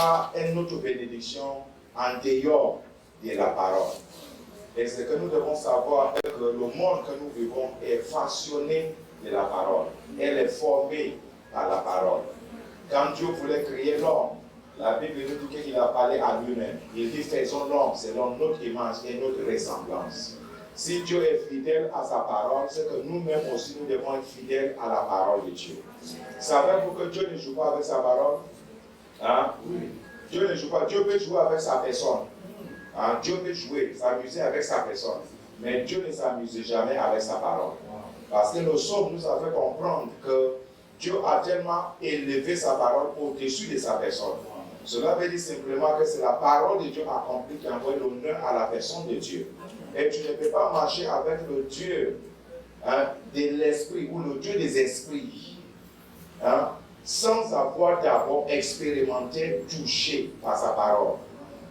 pas une autre bénédiction en dehors de la parole. Et ce que nous devons savoir est que le monde que nous vivons est façonné de la parole. Elle est formée par la parole. Quand Dieu voulait créer l'homme, la Bible nous dit qu'il a parlé à lui-même. Il dit faisons l'homme selon notre image et notre ressemblance. Si Dieu est fidèle à sa parole, c'est que nous-mêmes aussi nous devons être fidèles à la parole de Dieu. Savez-vous que Dieu ne joue pas avec sa parole? Hein? Oui. Dieu ne joue pas. Dieu peut jouer avec sa personne. Hein? Dieu peut jouer, s'amuser avec sa personne. Mais Dieu ne s'amuse jamais avec sa parole. Parce que le psaume nous a fait comprendre que Dieu a tellement élevé sa parole au-dessus de sa personne. Cela veut dire simplement que c'est la parole de Dieu accomplie qui envoie l'honneur à la personne de Dieu. Et tu ne peux pas marcher avec le Dieu de l'esprit ou le Dieu des esprits sans avoir d'abord expérimenté, touché par sa parole.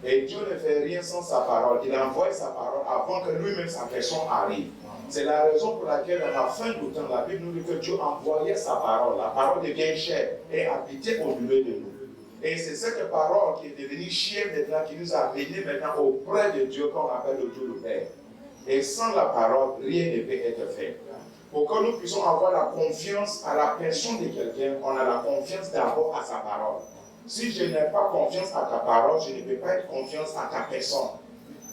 Et Dieu ne fait rien sans sa parole. Il envoie sa parole avant que lui-même, sa personne arrive. C'est la raison pour laquelle, dans la fin du temps, la Bible nous dit que Dieu envoyait sa parole. La parole devient chair et habitait au milieu de nous. Et c'est cette parole qui est devenue chair maintenant, qui nous a amenés maintenant auprès de Dieu, qu'on appelle le Dieu le Père. Et sans la parole, rien ne peut être fait. Pour que nous puissions avoir la confiance à la personne de quelqu'un, on a la confiance d'abord à sa parole. Si je n'ai pas confiance à ta parole, je ne peux pas être confiance à ta personne.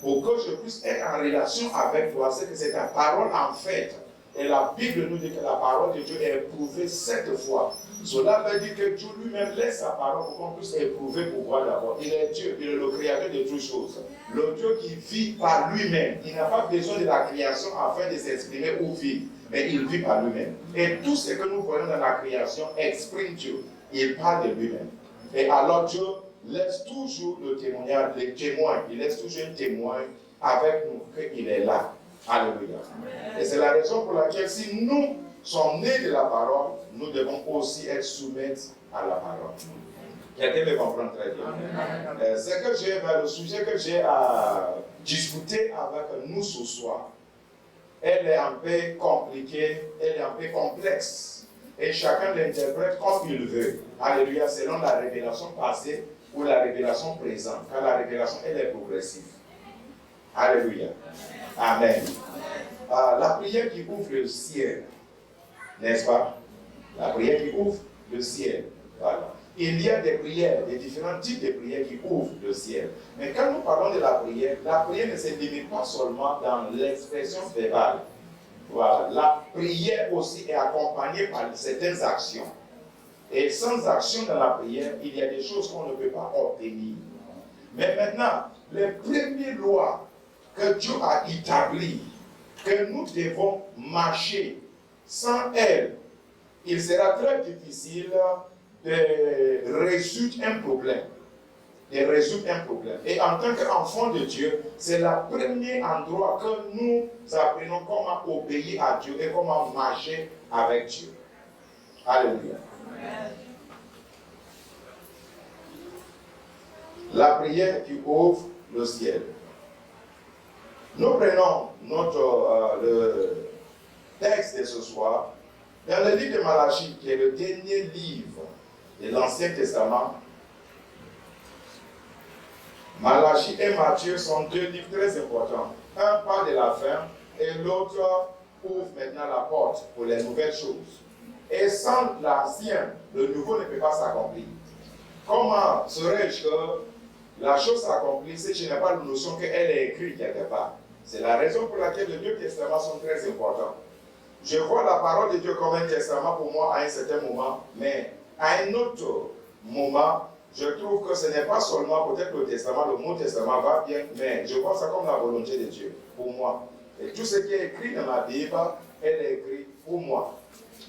Pour que je puisse être en relation avec toi, c'est que c'est ta parole en fait. Et la Bible nous dit que la parole de Dieu est éprouvée 7 fois. Cela veut dire que Dieu lui-même laisse sa parole pour qu'on puisse éprouver pour voir d'abord. Il est Dieu, il est le créateur de toutes choses. Le Dieu qui vit par lui-même. Il n'a pas besoin de la création afin de s'exprimer ou vivre. Mais il vit par lui-même. Et tout ce que nous voyons dans la création exprime Dieu. Il parle de lui-même. Et alors Dieu laisse toujours le témoignage, les témoins. Il laisse toujours un témoin avec nous qu'il est là. Alléluia. Et c'est la raison pour laquelle si nous sommes nés de la parole, nous devons aussi être soumis à la parole. Quelqu'un me comprend très bien. Le sujet que j'ai à discuter avec nous ce soir, elle est un peu compliquée, elle est un peu complexe. Et chacun l'interprète comme il veut. Alléluia, selon la révélation passée ou la révélation présente. Car la révélation, elle est progressive. Alléluia. Amen. La prière qui ouvre le ciel, n'est-ce pas? La prière qui ouvre le ciel. Voilà. Il y a des prières, des différents types de prières qui ouvrent le ciel. Mais quand nous parlons de la prière ne se limite pas seulement dans l'expression verbale. Voilà. La prière aussi est accompagnée par certaines actions. Et sans action dans la prière, il y a des choses qu'on ne peut pas obtenir. Mais maintenant, les premières lois que Dieu a établies, que nous devons marcher, sans elles, il sera très difficile de résoudre un problème. Et en tant qu'enfant de Dieu, c'est le premier endroit que nous apprenons comment obéir à Dieu et comment marcher avec Dieu. Alléluia. Amen. La prière qui ouvre le ciel. Nous prenons le texte de ce soir dans le livre de Malachie, qui est le dernier livre de l'Ancien Testament. Malachie et Matthieu sont deux livres très importants. Un parle de la fin et l'autre ouvre maintenant la porte pour les nouvelles choses. Et sans l'ancien, le nouveau ne peut pas s'accomplir. Comment serais-je que la chose s'accomplisse si je n'ai pas la notion qu'elle est écrite quelque part? C'est la raison pour laquelle les deux testaments sont très importants. Je vois la parole de Dieu comme un testament pour moi à un certain moment, mais à un autre moment, je trouve que ce n'est pas seulement peut-être le testament, le mot testament va bien, mais je vois ça comme la volonté de Dieu pour moi. Et tout ce qui est écrit dans la Bible, elle est écrite pour moi.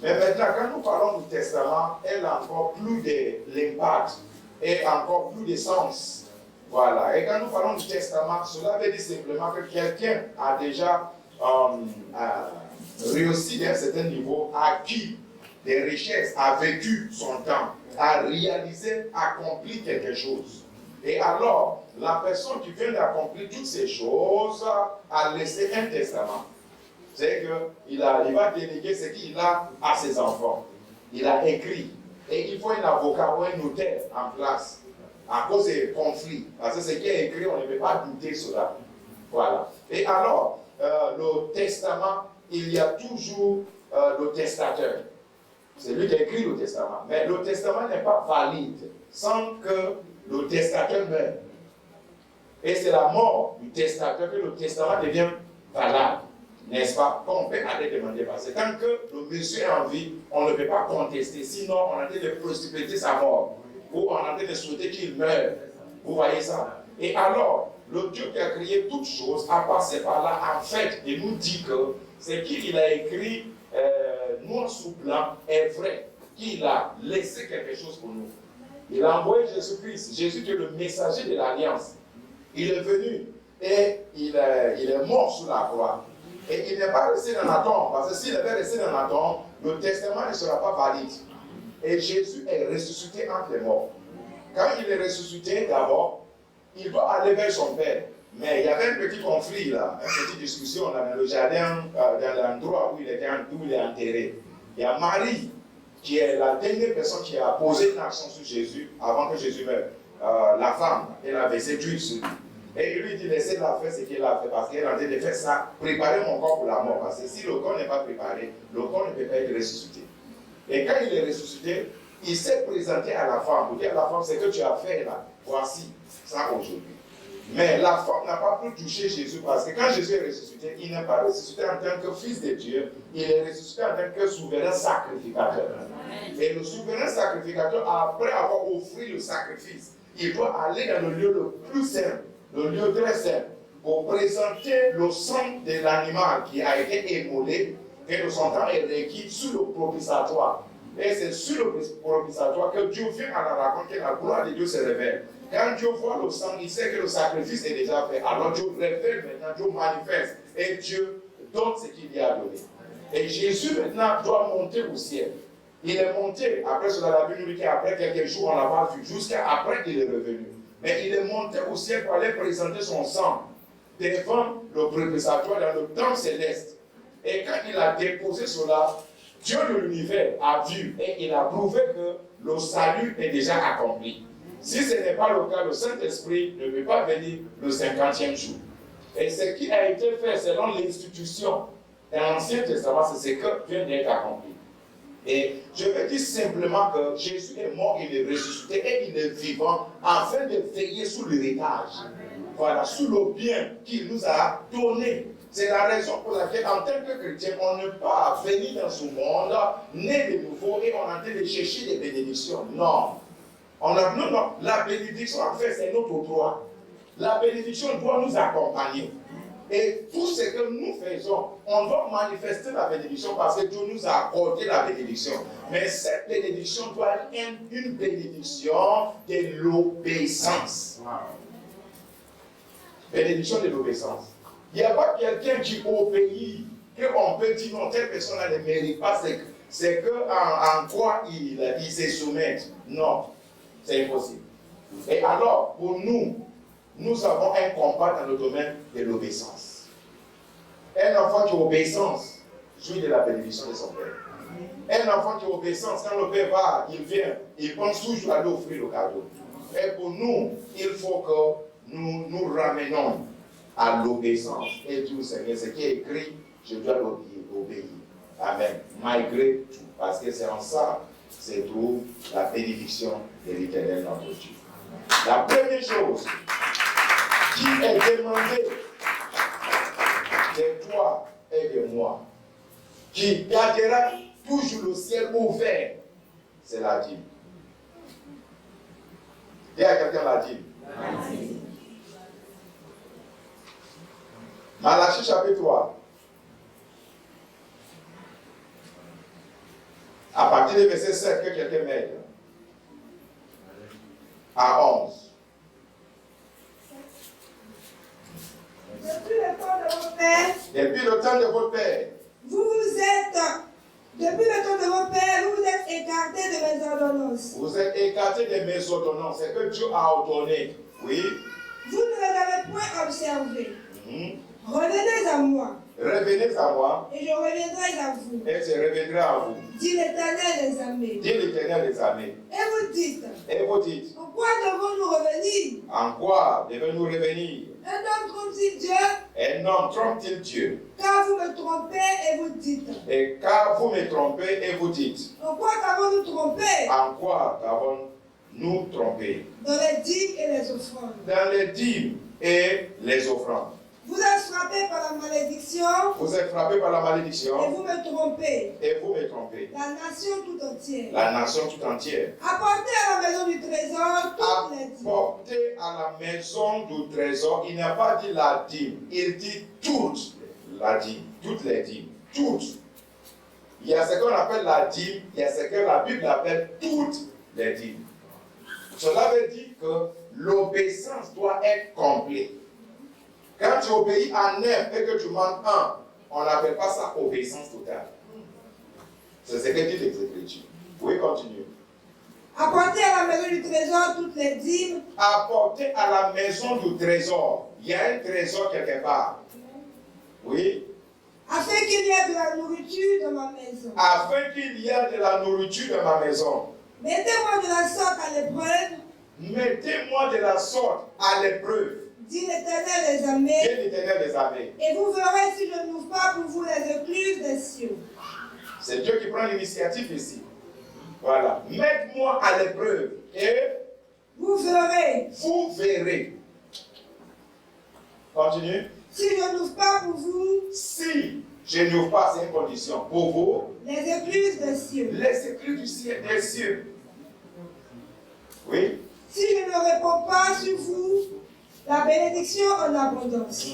Mais maintenant, quand nous parlons du testament, elle a encore plus de l'impact et encore plus de sens. Voilà. Et quand nous parlons du testament, cela veut dire simplement que quelqu'un a déjà réussi d'un certain niveau, a acquis des richesses, a vécu son temps, a réalisé, accompli quelque chose. Et alors, la personne qui vient d'accomplir toutes ces choses a laissé un testament. C'est qu'il va déléguer ce qu'il a à ses enfants. Il a écrit. Et il faut un avocat ou un notaire en place. à cause des conflits. Parce que ce qui est écrit, on ne peut pas douter cela. Voilà. Et alors, le testament, il y a toujours le testateur. C'est lui qui a écrit le testament. Mais le testament n'est pas valide sans que le testateur meure. Et c'est la mort du testateur que le testament devient valable. N'est-ce pas? On peut aller demander parce que tant que le monsieur est en vie, on ne peut pas contester. Sinon, on est en train de précipiter sa mort. Ou on est en train de souhaiter qu'il meure. Vous voyez ça? Et alors, le Dieu qui a créé toutes choses a passé par là, en fait, et nous dit que ce qu'il a écrit noir sur blanc est vrai. Qu'il a laissé quelque chose pour nous. Il a envoyé Jésus-Christ. Jésus qui est le messager de l'Alliance. Il est venu et il est mort sous la croix. Et il n'est pas resté dans la tombe, parce que s'il avait resté dans la tombe, le testament ne sera pas valide. Et Jésus est ressuscité entre les morts. Quand il est ressuscité, d'abord, il doit aller vers son Père. Mais il y avait un petit conflit là, une petite discussion là, dans le jardin, dans l'endroit où il est enterré. Il y a Marie, qui est la dernière personne qui a posé une action sur Jésus avant que Jésus meure. La femme, elle avait cette huile sur lui. Et il lui dit, laissez-la faire ce qu'elle a fait, parce qu'elle est en train de faire ça, préparer mon corps pour la mort. Parce que si le corps n'est pas préparé, le corps ne peut pas être ressuscité. Et quand il est ressuscité, il s'est présenté à la femme pour dire à la femme, ce que tu as fait là, voici ça aujourd'hui. Mais la femme n'a pas pu toucher Jésus parce que quand Jésus est ressuscité, il n'est pas ressuscité en tant que fils de Dieu, il est ressuscité en tant que souverain sacrificateur. Et le souverain sacrificateur, après avoir offert le sacrifice, il doit aller dans le lieu le plus saint, le lieu très saint, pour présenter le sang de l'animal qui a été émolé, et le sang est requis sur le propitiatoire. Et c'est sur le propitiatoire que Dieu vient à la raconter, la gloire de Dieu se révèle. Quand Dieu voit le sang, il sait que le sacrifice est déjà fait. Alors Dieu révèle maintenant, Dieu manifeste. Et Dieu donne ce qu'il lui a donné. Et Jésus maintenant doit monter au ciel. Il est monté, après cela la Bible nous dit qu'après quelques jours on l'a pas vu, jusqu'à après qu'il est revenu. Mais il est monté au ciel pour aller présenter son sang devant le propitiatoire dans le temple céleste. Et quand il a déposé cela, Dieu de l'univers a vu et il a prouvé que le salut est déjà accompli. Si ce n'est pas le cas, le Saint-Esprit ne peut pas venir le 50e jour. Et ce qui a été fait selon l'institution de l'Ancien Testament, c'est ce que vient d'être accompli. Et je veux dire simplement que Jésus est mort, il est ressuscité et il est vivant afin de veiller sur l'héritage. Voilà, sur le bien qu'il nous a donné. C'est la raison pour laquelle, en tant que chrétien, on ne peut pas venir dans ce monde, né de nouveau, et on est en train de chercher des bénédictions. Non. Non. La bénédiction, en fait, c'est notre droit. La bénédiction doit nous accompagner. Et tout ce que nous faisons, on doit manifester la bénédiction parce que Dieu nous a accordé la bénédiction. Mais cette bénédiction doit être une bénédiction de l'obéissance. Bénédiction de l'obéissance. Il n'y a pas quelqu'un qui obéit, qu'on peut dire non, telle personne ne mérite pas, c'est qu'en quoi il se soumet. Non, c'est impossible. Et alors, pour nous avons un combat dans le domaine de l'obéissance. Un enfant qui a obéissance jouit de la bénédiction de son père. Un enfant qui a obéissance, quand le père va, il vient, il pense toujours à lui offrir le cadeau. Et pour nous, il faut que nous ramenons à l'obéissance. Et Dieu, Seigneur, ce qui est écrit, je dois l'obéir. Amen. Malgré tout. Parce que c'est en ça que se trouve la bénédiction de l'Éternel notre Dieu. La première chose qui est demandée de toi et de moi, qui gardera toujours le ciel ouvert, c'est la dîme. Dis à quelqu'un la dîme. Malachie chapitre 3. À partir du verset 7, que quelqu'un m'aide. À 11. Depuis le temps de vos pères, Depuis le temps de votre père, depuis le temps de vos pères, vous vous êtes écartés de mes ordonnances. vous êtes écartés de mes ordonnances. C'est que Dieu a ordonné. Oui. Vous ne les avez point observées. Revenez à moi. revenez à moi, et je reviendrai à vous, et je reviendrai à vous, dit l'Éternel des armées. dit l'Éternel des armées. Et vous dites, en quoi devons-nous revenir? En quoi devons-nous revenir? Un homme trompe-t-il Dieu? Un homme trompe-t-il Dieu? Car vous me trompez et vous dites. Et car vous me trompez et vous dites. En quoi qu'avons-nous trompé? En quoi avons-nous trompé? Dans les dîmes et les offrandes. Dans les dîmes et les offrandes. Vous êtes frappé par la malédiction. Vous êtes frappé par la malédiction. Et vous me trompez. Et vous me trompez. La nation tout entière. La nation tout entière. Apportez à la maison du trésor toutes les dîmes. Apportez à la maison du trésor. Il n'a pas dit la dîme. Il dit toute la dîme. Toutes les dîmes. Toutes. Il y a ce qu'on appelle la dîme. Il y a ce que la Bible appelle toutes les dîmes. Cela veut dire que l'obéissance doit être complète. Quand tu obéis à 9 et que tu manques 1, on n'appelle pas ça obéissance totale. C'est ce que dit les Écritures. Oui, continue. Apportez à la maison du trésor toutes les dîmes. Apportez à la maison du trésor. Il y a un trésor quelque part. Oui. Afin qu'il y ait de la nourriture dans ma maison. Afin qu'il y ait de la nourriture dans ma maison. Mettez-moi de la sorte à l'épreuve. Mettez-moi de la sorte à l'épreuve. Dit l'Éternel des armées. Dit l'Éternel des armées. Et vous verrez si je n'ouvre pas pour vous les écluses des cieux. C'est Dieu qui prend l'initiative ici. Voilà. Mettez-moi à l'épreuve. Et vous verrez. Vous verrez. Continue. Si je n'ouvre pas pour vous. Si je n'ouvre pas, c'est une condition. Pour vous. Les écluses des cieux. Les écluses du ciel, des cieux. Oui. Si je ne réponds pas sur vous, la bénédiction en abondance.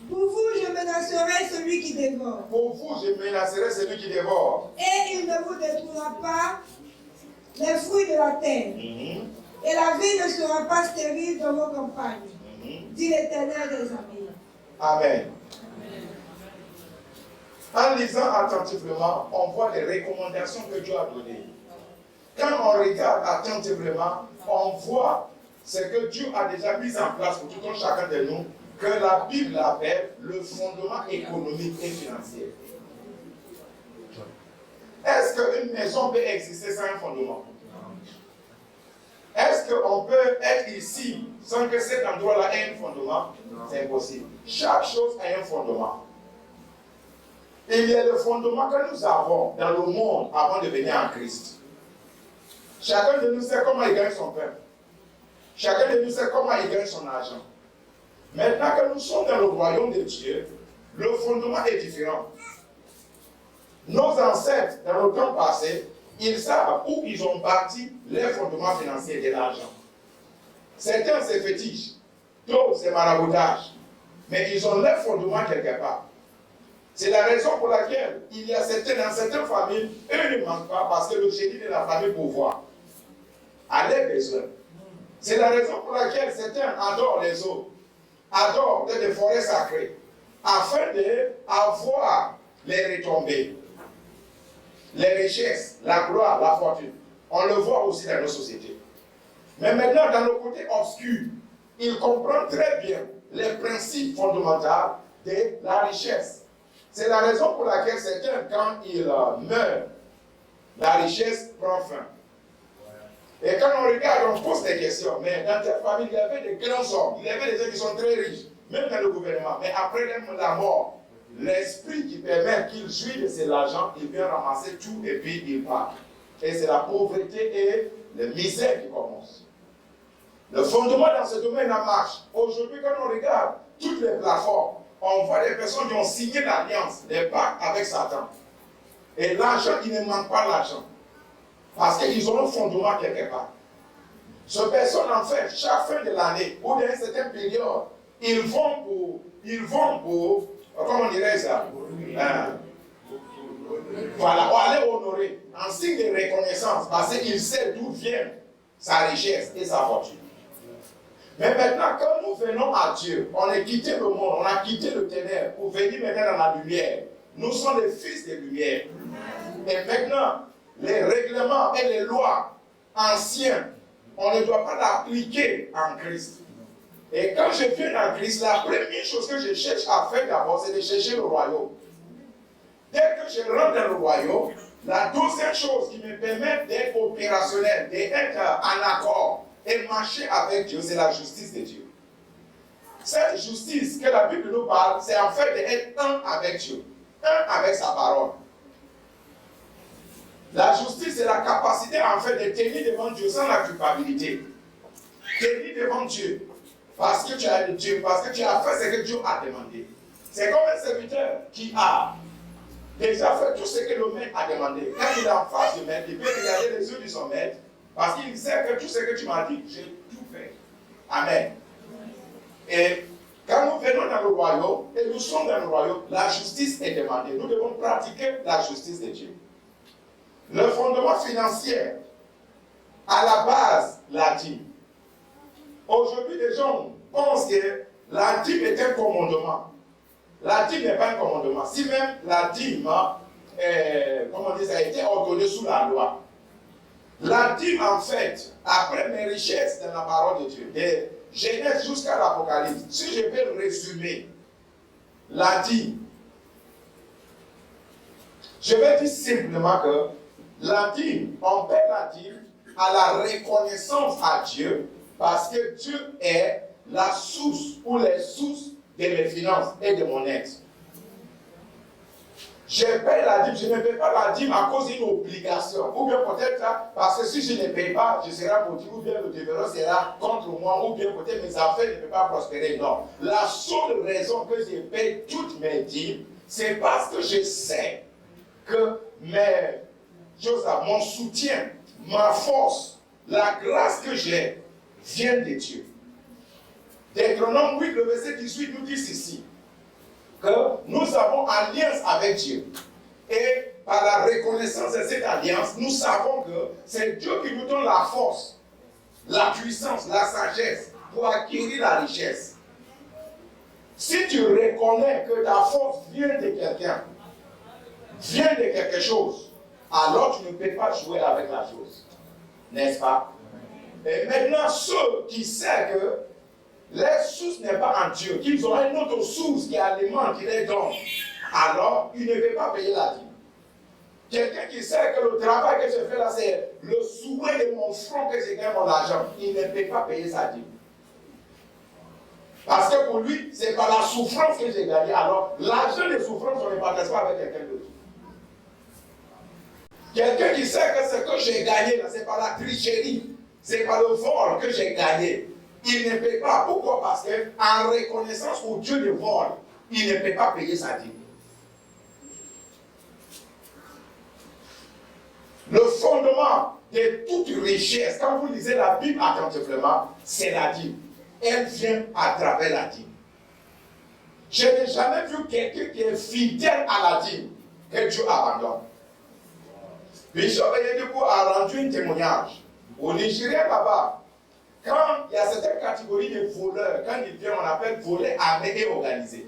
Pour vous, je menacerai celui qui dévore. Pour vous, je menacerai celui qui dévore. Et il ne vous détruira pas les fruits de la terre. Et la vie ne sera pas stérile dans vos campagnes. Dit l'Éternel des armées. Amen. En lisant attentivement, on voit les recommandations que Dieu a données. Quand on regarde attentivement, on voit ce que Dieu a déjà mis en place pour tout un chacun de nous, que la Bible appelle le fondement économique et financier. Est-ce qu'une maison peut exister sans un fondement? Est-ce qu'on peut être ici sans que cet endroit-là ait un fondement? C'est impossible. Chaque chose a un fondement. Il y a le fondement que nous avons dans le monde avant de venir en Christ. Chacun de nous sait comment il gagne son pain. Chacun de nous sait comment il gagne son argent. Maintenant que nous sommes dans le royaume de Dieu, le fondement est différent. Nos ancêtres, dans le temps passé, ils savent où ils ont bâti les fondements financiers de l'argent. Certains, c'est fétiche. D'autres, c'est maraboutage. Mais ils ont leurs fondements quelque part. C'est la raison pour laquelle il y a dans certaines familles, eux ne manquent pas parce que le génie de la famille pouvoir a les besoins. C'est la raison pour laquelle certains adorent les eaux, adorent des forêts sacrées, afin d'avoir les retombées, les richesses, la gloire, la fortune. On le voit aussi dans nos sociétés. Mais maintenant, dans le côté obscur, il comprend très bien les principes fondamentaux de la richesse. C'est la raison pour laquelle certains, quand ils meurent, la richesse prend fin. Et quand on regarde, on pose des questions. Mais dans cette famille, il y avait des grands hommes, il y avait des gens qui sont très riches, même dans le gouvernement. Mais après la mort, l'esprit qui permet qu'ils jouissent de cet argent, il vient ramasser tout et puis il part. Et c'est la pauvreté et la misère qui commence. Le fondement dans ce domaine en marche. Aujourd'hui, quand on regarde toutes les plateformes, on voit des personnes qui ont signé l'alliance, des pactes avec Satan. Et l'argent, il ne manque pas l'argent. Parce qu'ils ont un fondement quelque part. Ces personnes, en fait, chaque fin de l'année, ou dans une certaine période, ils vont pour comment on dirait ça? Voilà, pour aller honorer, en signe de reconnaissance, parce qu'il sait d'où vient sa richesse et sa fortune. Mais maintenant, quand nous venons à Dieu, on a quitté le monde, on a quitté le ténèbre pour venir maintenant dans la lumière. Nous sommes les fils de lumière. Et maintenant, les règlements et les lois anciens, on ne doit pas l'appliquer en Christ. Et quand je viens en Christ, la première chose que je cherche à faire d'abord, c'est de chercher le royaume. Dès que je rentre dans le royaume, la deuxième chose qui me permet d'être opérationnel, d'être en accord et marcher avec Dieu, c'est la justice de Dieu. Cette justice que la Bible nous parle, c'est en fait d'être un avec Dieu, un avec sa parole. La justice, c'est la capacité en fait de tenir devant Dieu sans la culpabilité. Tenir devant Dieu parce que tu as Dieu, parce que tu as fait ce que Dieu a demandé. C'est comme un serviteur qui a déjà fait tout ce que le maître a demandé. Quand il est en face du maître, il peut regarder les yeux de son maître parce qu'il sait que tout ce que tu m'as dit, j'ai tout fait. Amen. Et quand nous venons dans le royaume, et nous sommes dans le royaume, la justice est demandée. Nous devons pratiquer la justice de Dieu. Le fondement financier, à la base, la dîme. Aujourd'hui, les gens pensent que la dîme est un commandement. La dîme n'est pas un commandement. Si même la dîme, comment dire, ça a été ordonné sous la loi. La dîme, en fait, après mes richesses dans la parole de Dieu, de Genèse jusqu'à l'Apocalypse, si je peux résumer la dîme, je vais dire simplement que la dîme, on paie la dîme à la reconnaissance à Dieu parce que Dieu est la source ou les sources de mes finances et de mon aide. Je paie la dîme, je ne paie pas la dîme à cause d'une obligation. Ou bien peut-être parce que si je ne paie pas, je serai maudit, ou bien le dévouement sera contre moi, ou bien peut-être mes affaires ne peuvent pas prospérer. Non. La seule raison que je paie toutes mes dîmes, c'est parce que je sais que mon soutien, ma force, la grâce que j'ai vient de Dieu. Deutéronome 8, le verset 18 nous dit ceci, que nous avons alliance avec Dieu. Et par la reconnaissance de cette alliance, nous savons que c'est Dieu qui nous donne la force, la puissance, la sagesse pour acquérir la richesse. Si tu reconnais que ta force vient de quelqu'un, vient de quelque chose, alors tu ne peux pas jouer avec la chose. N'est-ce pas? Et maintenant, ceux qui savent que leur source n'est pas en Dieu, qu'ils ont une autre source qui alimente, qui les donne, alors ils ne peuvent pas payer la dîme. Quelqu'un qui sait que le travail que je fais là, c'est le souhait de mon front que je gagne mon argent, il ne peut pas payer sa dîme. Parce que pour lui, c'est par la souffrance que j'ai gagné. Alors, l'argent de souffrance, on ne partage pas avec quelqu'un d'autre. Quelqu'un qui sait que ce que j'ai gagné, là, c'est par la tricherie, c'est par le vol que j'ai gagné. Il ne paie pas. Pourquoi? Parce qu'en reconnaissance au Dieu de vol, il ne peut pas payer sa dîme. Le fondement de toute richesse, quand vous lisez la Bible attentivement, c'est la dîme. Elle vient à travers la dîme. Je n'ai jamais vu quelqu'un qui est fidèle à la dîme que Dieu abandonne. Bishop Eyedepo a rendu un témoignage. Au Nigeria, là-bas, quand il y a certaines catégories de voleurs, quand ils viennent, on appelle voleurs armés et organisés.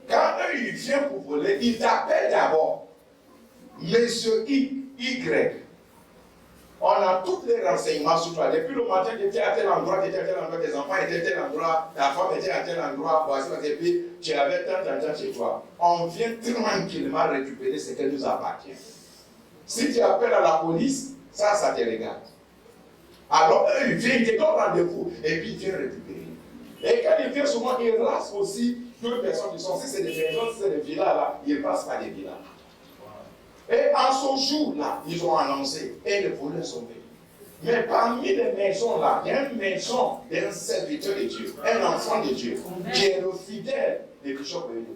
Quand eux, ils viennent pour voler, ils t'appellent d'abord Monsieur Y. On a tous les renseignements sur toi. Depuis le matin, tu étais à tel endroit, tu étais à tel endroit, tes enfants étaient à tel endroit, ta femme était à tel endroit, voici, et puis tu avais tant d'argent chez toi. On vient tranquillement récupérer ce qui nous appartient. Si tu appelles à la police, ça te regarde. Alors eux, ils viennent, ils te donnent rendez-vous, et puis ils viennent récupérer. Et quand ils viennent souvent, ils rassent aussi deux personnes qui sont, si c'est des maisons, si c'est des villas là, ils ne passent pas des villas. Et en ce jour-là, ils ont annoncé, et les voleurs sont venus. Mais parmi les maisons là, il y a une maison d'un serviteur de Dieu, un enfant de Dieu, qui est le fidèle des Bishop Eyedepo.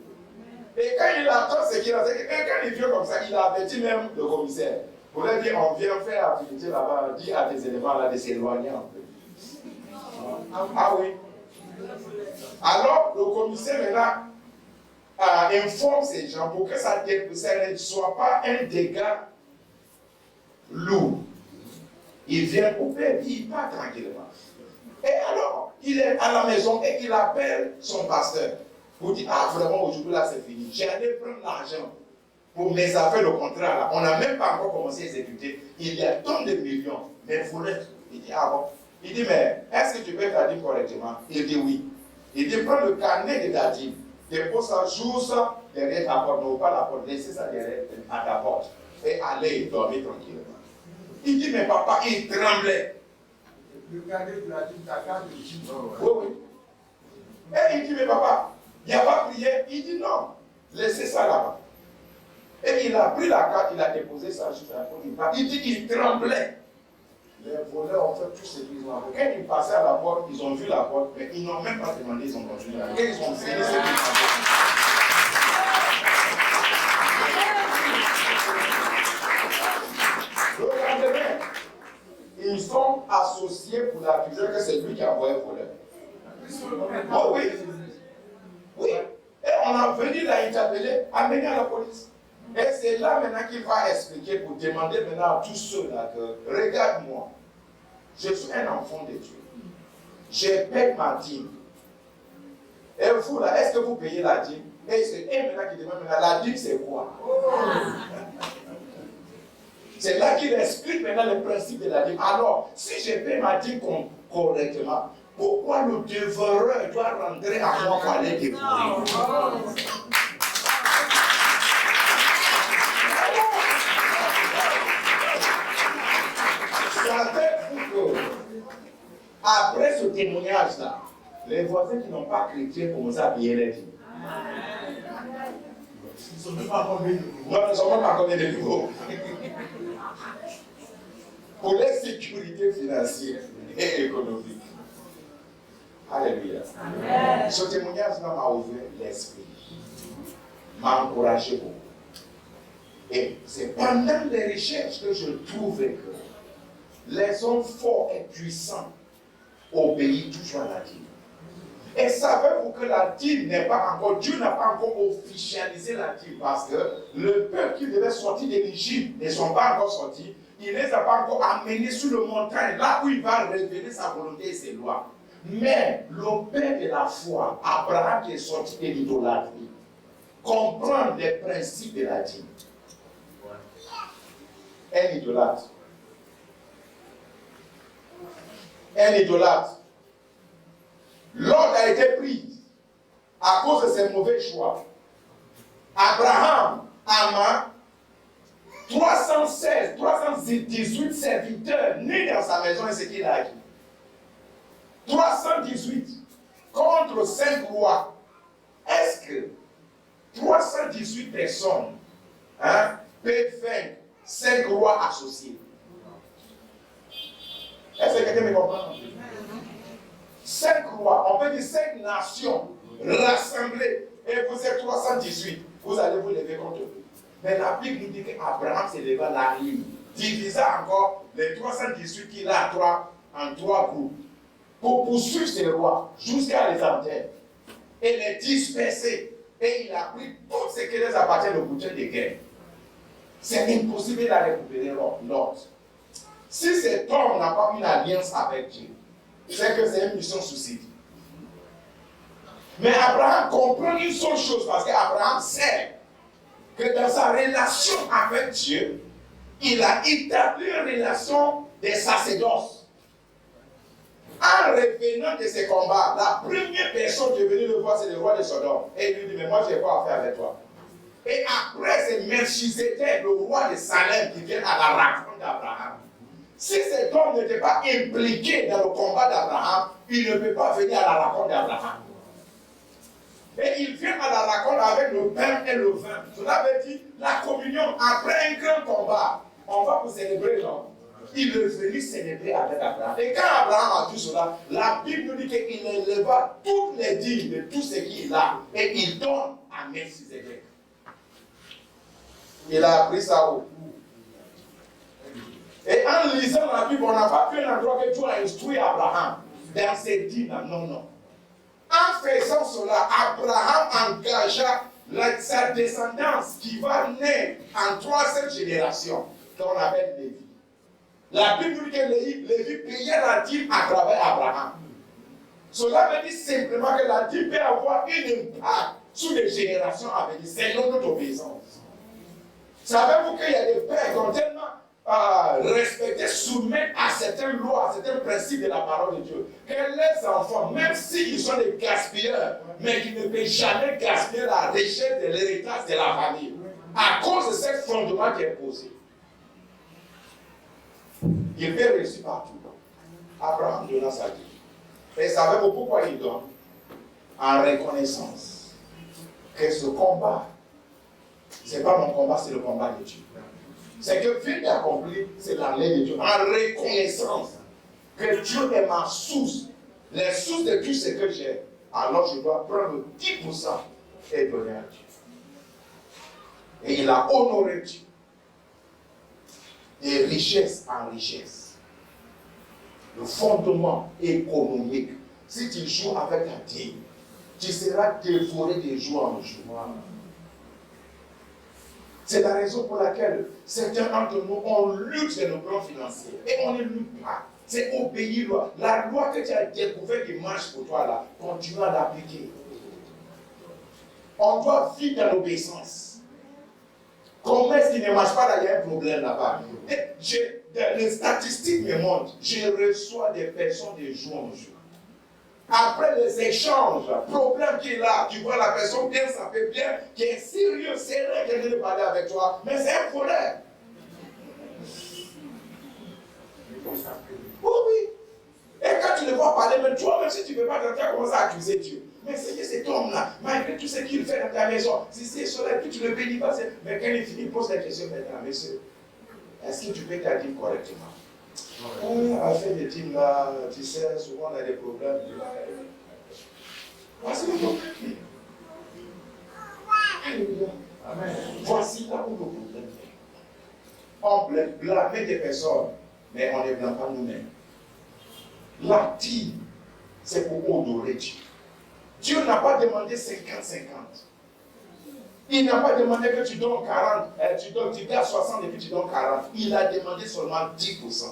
Et quand il attend ce qu'il a fait, et quand il vient comme ça, il a averti même le commissaire. Pour leur dire, on vient faire activité là-bas, dis à des éléments là de s'éloigner un peu. Ah oui. Alors, le commissaire maintenant informe ces gens pour que ça ne soit pas un dégât lourd. Il vient couper, il part tranquillement. Et alors, il est à la maison et il appelle son pasteur pour dire, ah vraiment aujourd'hui là c'est fini, j'allais prendre l'argent pour mes affaires, le contrat là, on n'a même pas encore commencé à exécuter, il y a tant de millions, mais vous l'êtes. Il dit, ah bon, Il dit, mais est-ce que tu payes ta dîme correctement? Il dit oui. Il dit, prends le carnet de ta dîme, dépose ça juste derrière ta porte, non pas la porte, laissez ça derrière à ta porte et allez dormir tranquillement. Il dit, mais papa, il tremblait. Le carnet de la dîme, ta carte de dîme. Oui, oui. Et il dit, mais papa, il n'y a pas prié. Il dit, non, laissez ça là-bas. Et il a pris la carte, il a déposé ça juste à la porte. Il dit qu'il tremblait. Les voleurs ont fait tout ce qu'ils ont fait. Quand ils passaient à la porte, ils ont vu la porte, mais ils n'ont même pas demandé, ils ont continué. Quand ils ont fini ce qu'ils ont fait. Le lendemain, ils sont associés pour l'accuser que c'est lui qui a envoyé le voleur. Oh oui. Oui. Et on a venu l'interpeller, amener à la police. Et c'est là maintenant qu'il va expliquer pour demander maintenant à tous ceux-là que regarde-moi, je suis un enfant de Dieu. Je paie ma dîme. Et vous là, est-ce que vous payez la dîme? Et c'est maintenant qu'il demande maintenant, la dîme c'est quoi? C'est là qu'il explique maintenant le principe de la dîme. Alors, si je paie ma dîme correctement, pourquoi le dévoreur doit rentrer à moi pour aller dévorer? Savez-vous que, après ce témoignage-là, les voisins qui n'ont pas chrétien commencent à payer les dîmes? Ils ne sont même pas combien de nouveaux. Non, ils ne sont même pas combien de nouveaux. Pour les sécurités financières et économiques. Alléluia. Amen. Ce témoignage-là m'a ouvert l'esprit, m'a encouragé beaucoup. Et c'est pendant les recherches que je trouvais que les hommes forts et puissants obéissent toujours à la dîme. Et savez-vous que la dîme n'est pas encore, Dieu n'a pas encore officialisé la dîme parce que le peuple qui devait sortir de l'Égypte ne sont pas encore sortis. Il ne les a pas encore amenés sur le montagne, là où il va révéler sa volonté et ses lois. Mais le père de la foi, Abraham qui est sorti de l'idolâtrie, comprend les principes de la dîme. Un idolâtre. Un idolâtre. L'ordre a été pris à cause de ses mauvais choix. Abraham ama 318 serviteurs nés dans sa maison et ce qu'il a acquis. 318 contre 5 rois. Est-ce que 318 personnes peuvent vaincre 5 rois associés? Est-ce que quelqu'un me comprend? 5 rois, on peut dire 5 nations rassemblées, et vous êtes 318, vous allez vous lever contre eux. Mais la Bible nous dit qu'Abraham s'est levé à la ligne, divisa encore les 318 qu'il a en 3 groupes, pour poursuivre ces rois jusqu'à les enterrer et les disperser. Et il a pris tout ce qui les appartient au boutin de guerre. C'est impossible de récupérer l'ordre. Si cet homme n'a pas une alliance avec Dieu, c'est que c'est une mission suicide. Mais Abraham comprend une seule chose, parce qu'Abraham sait que dans sa relation avec Dieu, il a établi une relation de sacerdoce. En revenant de ces combats, la première personne qui est venue le voir, c'est le roi de Sodome. Et il lui dit, mais moi, je n'ai pas à faire avec toi. Et après, c'est Melchizedek, le roi de Salem, qui vient à la rencontre d'Abraham. Si cet homme n'était pas impliqué dans le combat d'Abraham, il ne peut pas venir à la rencontre d'Abraham. Et il vient à la rencontre avec le pain et le vin. Cela veut dire la communion. Après un grand combat, on va pour célébrer, non? Il est venu célébrer avec Abraham. Et quand Abraham a dit cela, la Bible nous dit qu'il éleva toutes les dîmes de tout ce qu'il a et il donne à Melchizedek. Il a appris ça où? Et en lisant la Bible, on n'a pas vu un endroit que Dieu a instruit Abraham dans ses dîmes. Non, non. En faisant cela, Abraham engagea sa descendance qui va naître en 3e génération, qu'on appelle Lévi. La Bible nous dit que Lévi payait la dîme à travers Abraham. Cela veut dire simplement que la dîme peut avoir un impact sur les générations à venir, selon notre obéissance. Savez-vous qu'il y a des pères qui ont tellement respecter, soumettre à certaines lois, à certains principes de la parole de Dieu. Que les enfants, même s'ils sont des gaspilleurs, mais qu'ils ne peuvent jamais gaspiller la richesse de l'héritage de la famille, à cause de ce fondement qui est posé. Il peut réussir partout. Abraham donna sa vie. Et savez-vous pourquoi il donne? En reconnaissance que ce combat, ce n'est pas mon combat, c'est le combat de Dieu. C'est que vu d'accomplir, c'est la loi de Dieu. En reconnaissance que Dieu est ma source. Les sources de tout ce que j'ai. Alors je dois prendre 10% et donner à Dieu. Et il a honoré Dieu. De richesse en richesse. Le fondement économique. Si tu joues avec ta dîme, tu seras dévoré de jour en jour. C'est la raison pour laquelle certains d'entre nous, on lutte sur nos plans financiers. Et on ne lutte pas. C'est obéir loi. La loi que tu as découvert qui marche pour toi là, continue à l'appliquer. On doit vivre dans l'obéissance. Comment est-ce qu'il ne marche pas là? Il y a un problème là-bas. Les statistiques me montrent, je reçois des personnes de jour en jour. Après les échanges, problème qui est là, tu vois la personne bien, ça fait bien, qui est sérieux, c'est vrai qu'elle vient de parler avec toi, mais c'est un problème. Oui. Et quand tu ne vas parler, même toi, même si tu ne veux pas, tu as commencé à accuser Dieu. Mais c'est cet homme-là, malgré tout ce qu'il fait dans ta maison, si c'est cela, puis tu ne le bénis pas, mais quand il finit, il pose la question maintenant, monsieur, est-ce que tu peux ta dîme correctement? À faire des dîmes là, tu sais, souvent on a des problèmes. Voici le problème. Alléluia. Amen. Voici là où le problème est. On peut blâmer des personnes, mais on ne blâme pas nous-mêmes. La dîme, c'est pour honorer Dieu. Dieu n'a pas demandé 50-50. Il n'a pas demandé que tu donnes 40, tu gardes 60 et puis tu donnes 40. Il a demandé seulement 10%.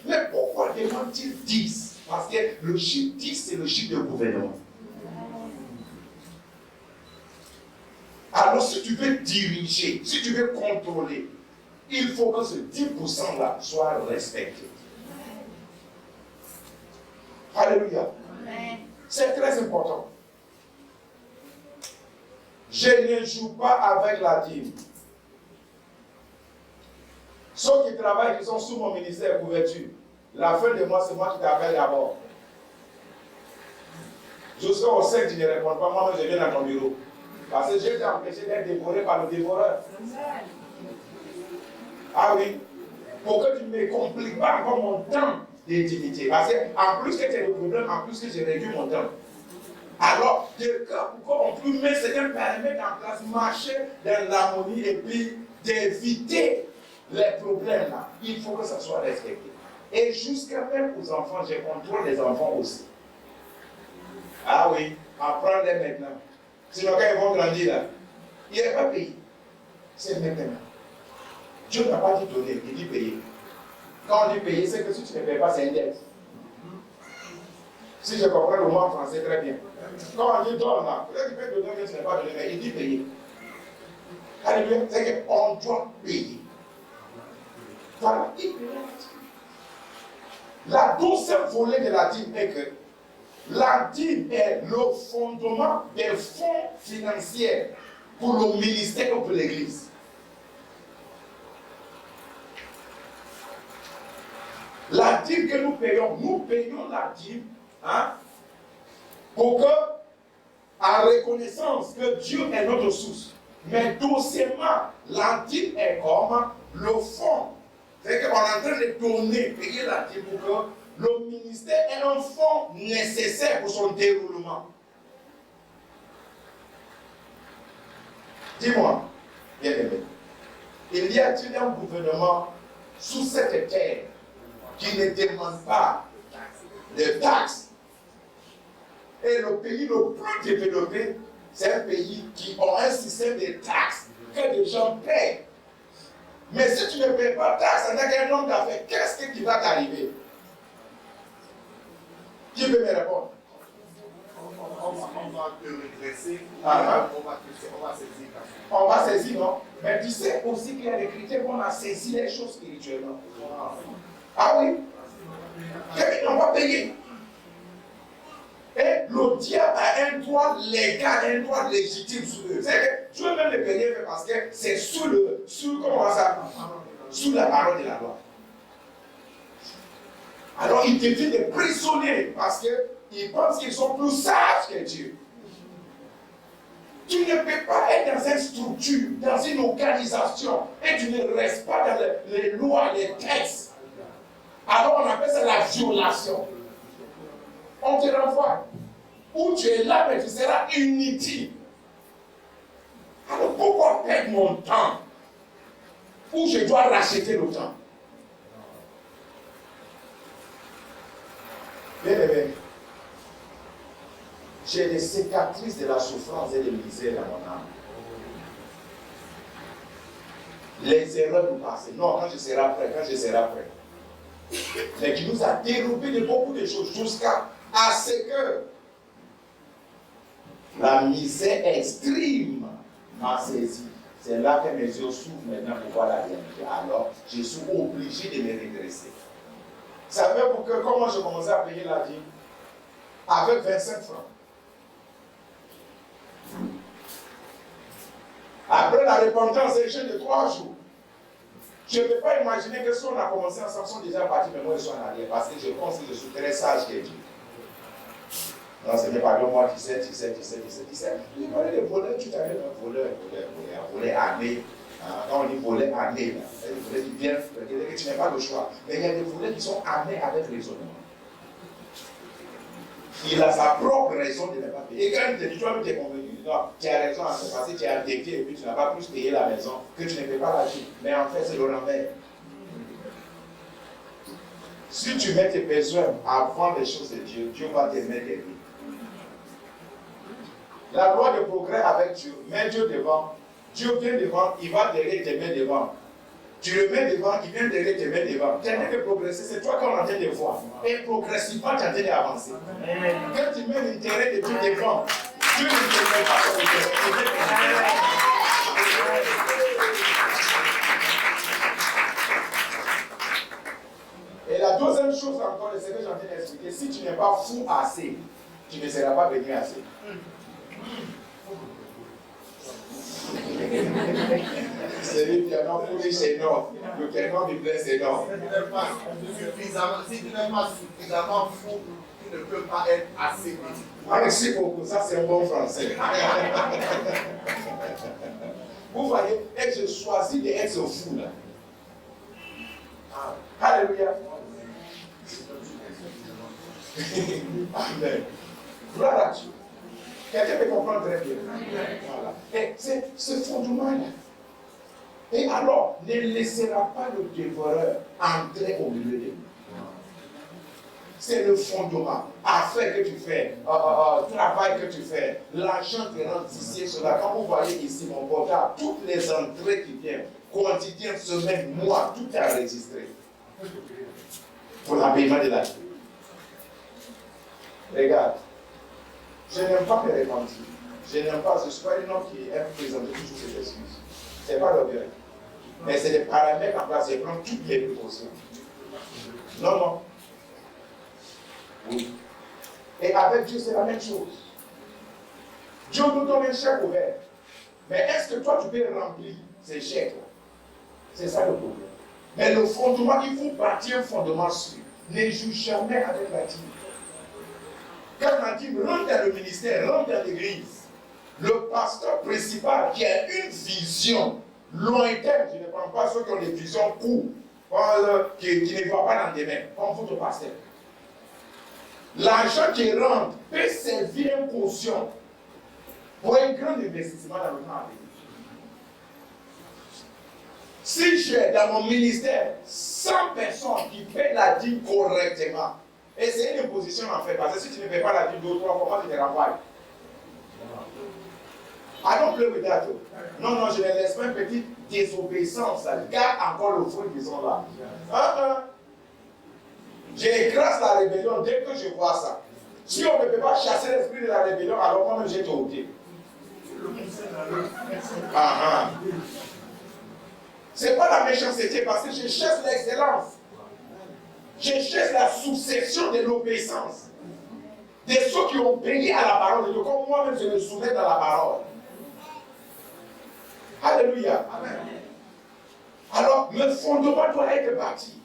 Mais pourquoi demande-t-il 10? Parce que le chiffre 10, c'est le chiffre de gouvernement. Alors si tu veux diriger, si tu veux contrôler, il faut que ce 10% là soit respecté. Alléluia. C'est très important. Je ne joue pas avec la dîme. Ceux qui travaillent, qui sont sous mon ministère couverture, la fin de mois, c'est moi qui t'appelle d'abord. Jusqu'au 5, tu ne réponds pas, moi, je viens dans ton bureau. Parce que j'ai été empêché d'être dévoré par le dévoreur. Ah oui. Pour que tu ne me compliques pas encore mon temps d'intimité. Parce qu'en plus que tu as le problème, en plus que j'ai réduit mon temps. Alors, de cas pourquoi on peut mettre certains paramètres en place, marcher dans l'harmonie et puis d'éviter les problèmes là. Il faut que ça soit respecté. Et jusqu'à même aux enfants, je contrôle les enfants aussi. Ah oui, apprends-les maintenant. Sinon, quand ils vont grandir là, il n'est pas payé. C'est maintenant. Dieu n'a pas dit donner, il dit payer. Quand on dit payer, c'est que si tu ne payes pas, c'est une dette. Si je comprends le mot en français très bien. Quand on dit donne là, peut-être qu'il peut donner, mais tu n'as pas donné, mais il dit payer. Alléluia, c'est qu'on doit payer. Voilà, il paye. La deuxième volet de la dîme est que la dîme est le fondement des fonds financiers pour le ministère ou pour l'Église. La dîme que nous payons la dîme pour que, en reconnaissance que Dieu est notre source. Mais doucement, la dîme est comme le fonds. C'est qu'on est en train de donner, payer la dîme pour que le ministère ait un fonds nécessaire pour son déroulement. Dis-moi, bien aimé, il y a-t-il un gouvernement sous cette terre qui ne demande pas de taxes? Et le pays le plus développé, c'est un pays qui a un système de taxes que les gens paient. Mais si tu ne payes pas de taxes avec un homme d'affaires, qu'est-ce qui va t'arriver? Qui peut me répondre? va te redresser, Ah, on va saisir. On va saisir, non? Mais tu sais aussi qu'il y a des chrétiens qu'on a saisi les choses spirituellement. Ah oui? Quelqu'un n'en va payer. Et le diable a un droit légal, un droit légitime sur eux. C'est que tu veux même les payer parce que c'est sous la parole de la loi. Alors ils deviennent des prisonniers parce qu'ils pensent qu'ils sont plus sages que Dieu. Tu ne peux pas être dans une structure, dans une organisation, et tu ne restes pas dans les lois, les textes. Alors on appelle ça la violation. On te renvoie. Où tu es là, mais tu seras inutile. Alors pourquoi perdre mon temps où je dois racheter le temps? Bien aimé, j'ai des cicatrices de la souffrance et de la misère dans mon âme. Les erreurs du passé. Non, quand je serai prêt, Mais qui nous a dérobé de beaucoup de choses jusqu'à ce que la misère extrême m'a saisi. C'est là que mes yeux s'ouvrent maintenant pour voir la réalité. Alors, je suis obligé de me redresser. Vous savez comment je commençais à payer la dîme? Avec 25 francs. Après la repentance, c'est jeûne de 3 jours. Je ne peux pas imaginer que si on a commencé ensemble, sont déjà partis, mais moi je suis en arrière, parce que je pense que je suis très sage que Dieu. Non, ce n'est pas de moi qui sais. Il parlait de voleurs, tu t'arrêtes un voleur armé. Quand on dit voler armé, c'est des voleurs qui viennent, que tu n'as pas le choix. Mais il y a des voleurs qui sont armés avec raisonnement. Il a sa propre raison de ne pas payer. Et quand il te dit, toi, tu es convenu, non, tu as raison, parce que tu as dédié et puis tu n'as pas plus payé la maison, que tu ne peux pas la vivre. Mais en fait, c'est le renvers. Si tu mets tes besoins avant les choses de Dieu, Dieu va te mettre des vies. La loi de progrès avec Dieu, mets Dieu devant. Dieu vient devant, il va derrière tes mains devant. Tu le mets devant, il vient derrière tes mains devant. Tu es en train de progresser, c'est toi qu'on est en train de voir. Et progressivement, tu es en train d'avancer. Quand tu mets l'intérêt de Dieu devant, Dieu ne te met pas ton intérêt. Et la deuxième chose encore, c'est que j'ai envie d'expliquer, si tu n'es pas fou assez, tu ne seras pas venu assez. C'est le piano pourri, c'est non. Le piano du blé, c'est non. Si tu n'es pas suffisamment fou, tu ne peux pas être assez petit. Merci beaucoup, ça c'est un bon français. Vous voyez, et je choisis d'être ce fou là. Alléluia. Amen. Gloire à Dieu. Quelqu'un peut comprendre très bien. Voilà. Et c'est ce fondement-là. Et alors, ne laissera pas le dévoreur entrer au milieu de nous. C'est le fondement. Affaire que tu fais, travail que tu fais, l'argent qui rentre ici et cela. Quand vous voyez ici mon portable, toutes les entrées qui viennent, quotidiennes, semaines, mois, tout est enregistré. Pour l'habillement de la vie. Regarde. Je n'aime pas me repentir. Je n'aime pas, je ne suis pas un homme qui aime présenter toujours ses excuses. Ce n'est pas l'objet. Mais c'est des paramètres en place, je prends toutes les précautions. Non. Oui. Et avec Dieu, c'est la même chose. Dieu nous donne un chèque ouvert. Mais est-ce que toi, tu peux remplir ces chèques-là? C'est ça le problème. Mais le fondement, il faut bâtir un fondement sûr. Ne joue jamais avec la dîme. Quand la dîme rentre dans le ministère, rentre dans l'église, le pasteur principal qui a une vision lointaine, je ne prends pas ceux qui ont des visions courtes, qui ne voient pas dans des mains, comme votre pasteur. L'argent qui rentre peut servir une caution pour un grand investissement dans le temps à venir. Si j'ai dans mon ministère 100 personnes qui paient la dîme correctement, et c'est une imposition en fait, parce que si tu ne payes pas la dîme 2 ou 3 fois, comment tu te renvoies? I don't play with that. Non, je ne laisse pas une petite désobéissance. Garde encore le fruit qu'ils ont là. J'écrase la rébellion dès que je vois ça. Si on ne peut pas chasser l'esprit de la rébellion, alors moi-même j'ai été ôté. Ce n'est pas la méchanceté, parce que je cherche l'excellence. Je cherche la succession de l'obéissance. De ceux qui ont béni à la parole de Dieu, comme moi-même je me soumets dans la parole. Alléluia. Amen. Alors, le fondement doit être bâti.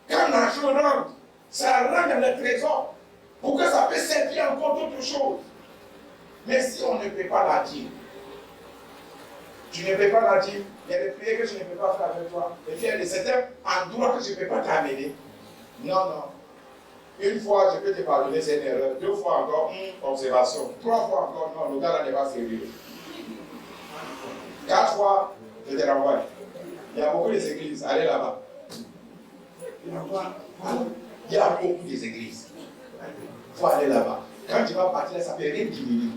Quand l'argent rentre, ça rentre dans le trésor pour que ça puisse servir encore d'autres choses. Mais si on ne paie pas la dîme, tu ne paies pas la dîme, il y a des prières que je ne peux pas faire avec toi, et puis il y a des certains endroits que je ne peux pas t'amener. Non, non. Une fois, je peux te pardonner, c'est une erreur. 2 fois encore, observation. 3 fois encore, non, le gars là n'est pas sérieux. 4 fois, je te renvoie. Il y a beaucoup d'églises, allez là-bas. Il y a beaucoup d'églises. Il faut aller là-bas. Quand tu vas partir, ça peut rien diminuer.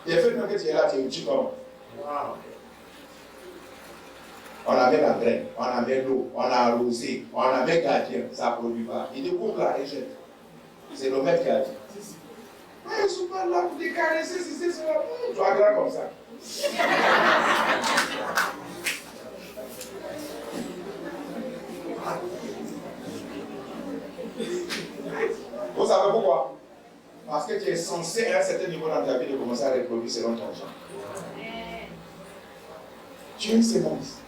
Le fait que tu es là, tu es petit comme. On amène la graine, on amène l'eau, on a arrosé, on amène gardien, ça ne produit pas. Il te coupe là et jette. C'est le maître qui a dit. Je ne suis pas là pour te caresser, c'est cela. Tu vas grand comme ça. Vous savez pourquoi? Parce que tu es censé à un certain niveau dans ta vie de commencer à reproduire selon ton genre. Tu es une sémence.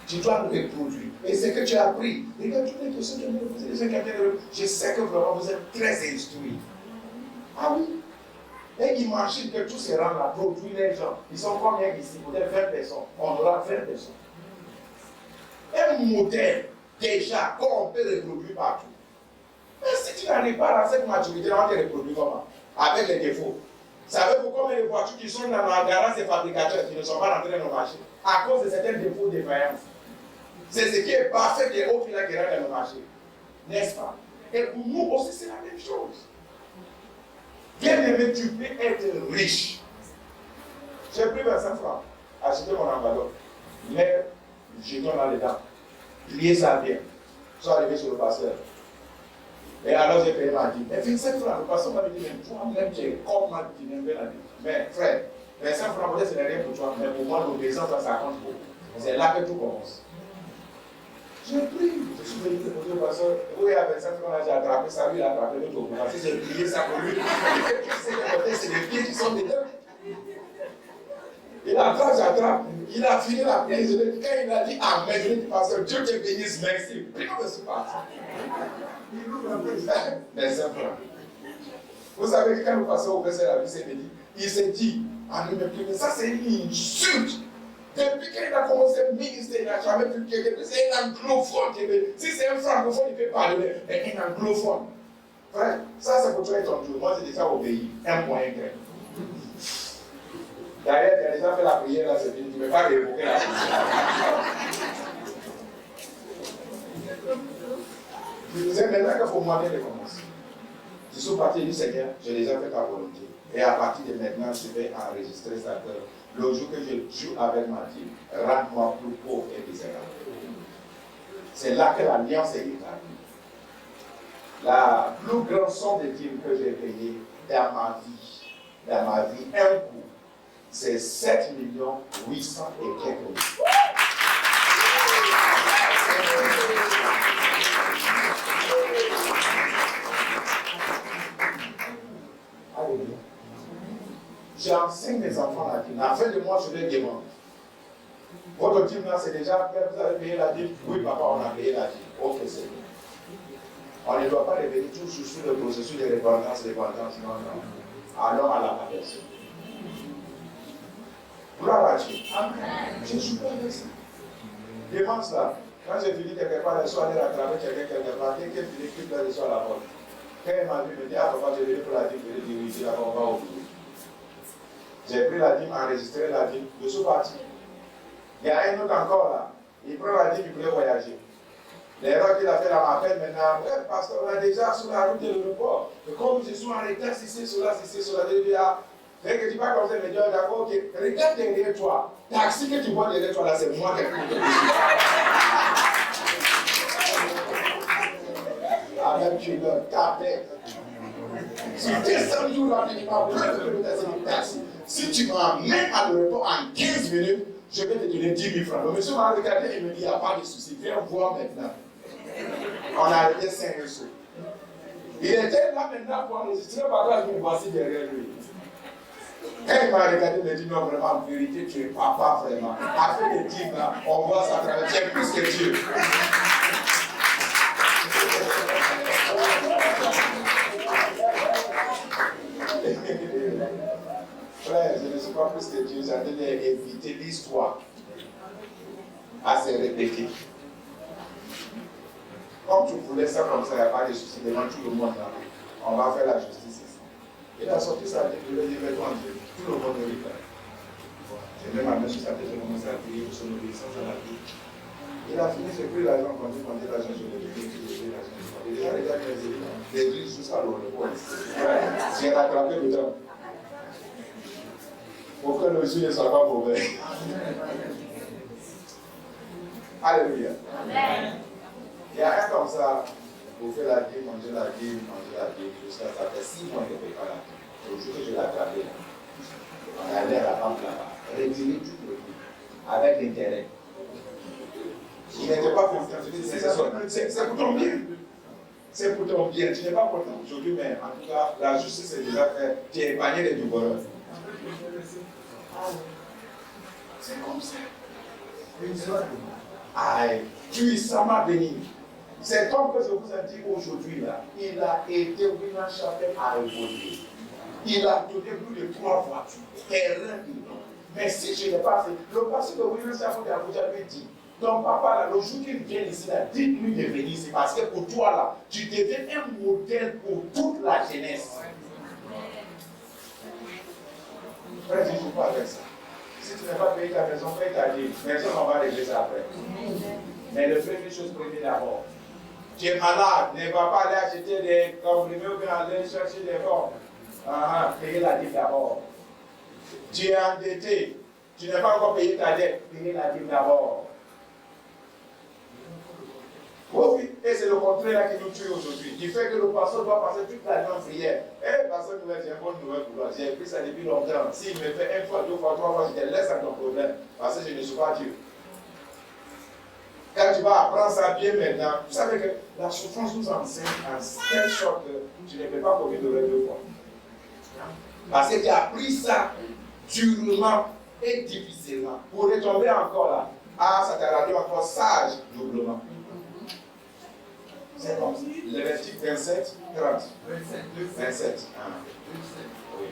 Tu dois le reproduire. Et c'est que tu as appris. Regarde toutes les questions que vous me posez, les gens qui ont. Je sais que vraiment vous êtes très instruits. Ah oui. Et imagine que tous ces rangs-là produisent les gens. Ils sont combien ici? Peut-être 20 personnes. On aura 20 personnes. Un modèle, déjà, qu'on peut reproduire partout. Mais si tu n'arrives pas à cette maturité, on te reproduit comment? Avec les défauts. Savez-vous combien de voitures qui sont dans la garage des fabricateurs qui ne sont pas rentrées dans le marché à cause de certains défauts de défaillance? C'est ce qui est parfait des autres qui rentrent dans le marché. N'est-ce pas? Et pour nous aussi, c'est la même chose. Bien aimé, tu peux être riche. J'ai pris 25 francs, acheté mon enveloppe, mais je donne là-dedans. Plier ça bien. Je suis arrivé sur le pasteur. Et alors j'ai payé ma dîme. Mais 25 francs, le pasteur m'a dit, mais toi-même, tu es comme ma dîme. Mais frère, 25 francs, peut-être ce n'est rien pour toi, mais pour moi, l'obéissance, ça compte beaucoup. C'est là que tout commence. J'ai pris, je suis venu poser au pasteur, oui, à 25 francs, là, j'ai attrapé ça, lui, il a attrapé l'autre au parce que j'ai plié ça pour lui. Tu sais que peut-être c'est les pieds qui sont dedans. Il attrape, j'attrape. Il a fini la prière. Quand il a dit Amen, je lui ai dit, pasteur, Dieu te bénisse, merci. Puis on me suis parti. Mais c'est vrai. Vous savez que quand nous passons au verset de la vie, c'est dit, il s'est dit, en lui-même, mais ça c'est une insulte. Depuis qu'il a commencé à ministrer, il n'a jamais pu quelqu'un. C'est un anglophone. Si c'est un francophone, il peut parler. Mais un anglophone. Frère, ça c'est pour toi et ton Dieu. Moi j'ai déjà obéi. Un point grec. D'ailleurs, tu as déjà fait la prière, là, c'est fini. Tu ne peux pas révoquer la prière. Je disais maintenant qu'il faut moi-même recommencer. Je suis parti du Seigneur, j'ai déjà fait ta volonté. Et à partir de maintenant, je vais enregistrer ça que le jour que je joue avec ma fille, rends-moi plus pauvre et misérable. C'est là que l'alliance est établie. La plus grande somme de dîmes que j'ai payée dans ma vie, un coup, c'est 7 800 et quelques mille. Alléluia. J'enseigne mes enfants la dîme. À la fin de mois, je les demande. Votre dîme là, c'est déjà, vous avez payé la dîme? Oui, papa, on a payé la dîme. Ok, c'est bien. On ne doit pas revenir toujours sur le processus de repentance, non, non. Allons à la personne. Gloire à Dieu. Je ne suis pas avec ça. Demande ça. Quand j'ai fini quelque part, je suis allé rattraper quelqu'un quelque part. Dès qu'elle finit, qu'il doit aller à la porte. Quand elle m'a vu, elle me dit, ah papa, j'ai venu pour la dîme, je lui ai dit, oui, on va oublier. J'ai pris la dîme, enregistré la dîme, je suis parti. Il y a un autre encore là. Il prend la dîme, il voulait voyager. L'erreur qu'il a fait là m'appelle maintenant, ouais, parce qu'on est déjà sur la route de l'aéroport. Et comme je suis en retard, c'est cela, je dis, ah, dès que tu vas comme ça, il me dit, d'accord, ok, regarde derrière toi. Taxi que tu vois derrière toi là, c'est moi qui ai pris. Avec tu le tapais. suis descendu rapidement, merci. Si tu m'amènes à l'aéroport en 15 minutes, je vais te donner 10 000 francs. Le monsieur m'a regardé et me dit, il n'y a pas de souci, viens voir maintenant. On a arrêté 5 sous. Il était là maintenant pour enregistrer, par là, je me voici derrière lui. Quand il m'a regardé, il m'a dit, non, vraiment, en vérité, tu es papa, vraiment. Après le dire, là, on voit ça à travers, tu es plus que Dieu. Frère, je ne suis pas plus que Dieu, j'allais éviter l'histoire à se répéter. Comme tu voulais ça comme ça, il n'y a pas de souci devant tout le monde là. On va faire la justice ici. Il a sorti sa tête, il a dit, mais toi, tout le monde est libre. J'ai même amené sur sa tête, j'ai commencé à prier pour son obéissance à la vie. Il a fini, j'ai pris l'argent, quand j'ai demandé l'argent, je l'ai pris, l'argent. Et déjà, les gars, les églises jusqu'à l'aéroport. J'ai rattrapé le temps. Pour que le jus ne soit pas mauvais. Alléluia. Amen. Il y a un comme ça, vous faites la dîme, manger la dîme, jusqu'à ça fait 6 mois que je ne fais pas la dîme. Le jour que je l'ai attrapé, on allait à la banque là-bas, retirer tout le prix, avec l'intérêt. Il n'était pas confiant, c'est pour ton bien. C'est pour ton bien, tu n'es pas content aujourd'hui, mais en tout cas, la justice est déjà faite, tu es épargné des doubleurs. C'est comme ça. Aïe, puissamment béni. Cet homme que je vous ai dit aujourd'hui, là, il a été William Chapelle à évoluer. Il a donné plus de 3 voitures, terrain. Mais si je n'ai pas fait, le pasteur de William Chapelle à Abuja lui dit, ton papa, là, le jour qu'il vient ici, là, dites-lui de venir ici, parce que pour toi, là, tu deviens un modèle pour toute la jeunesse. Frère, je ne joue pas avec ça. Si tu n'as pas payé ta maison, paye ta dîme. Maison, on va régler ça après. Mais le premier chose, premier d'abord. Tu es malade, ne va pas aller acheter des comprimés ou bien aller chercher des formes. Payer la dîme d'abord. Tu es endetté, tu n'as pas encore payé ta dette, payer la dîme d'abord. Oui, et c'est le contraire qui nous tue aujourd'hui. Du fait que le pasteur doit passer toute la nuit en prière. Pasteur nouvelle, j'ai une bonne nouvelle pour toi. J'ai pris ça depuis longtemps. S'il me fait 1 fois, 2 fois, 3 fois, je te laisse à ton problème. Parce que je ne suis pas Dieu. Quand tu vas apprendre ça bien maintenant, vous savez que la souffrance nous enseigne en telle sorte que tu ne peux pas commettre de 2 fois. Parce que tu as appris ça durement et difficilement. Pour retomber encore là, ça t'a rendu encore sage doublement. C'est comme ça. Lévitique 27, 30. 27. Oui.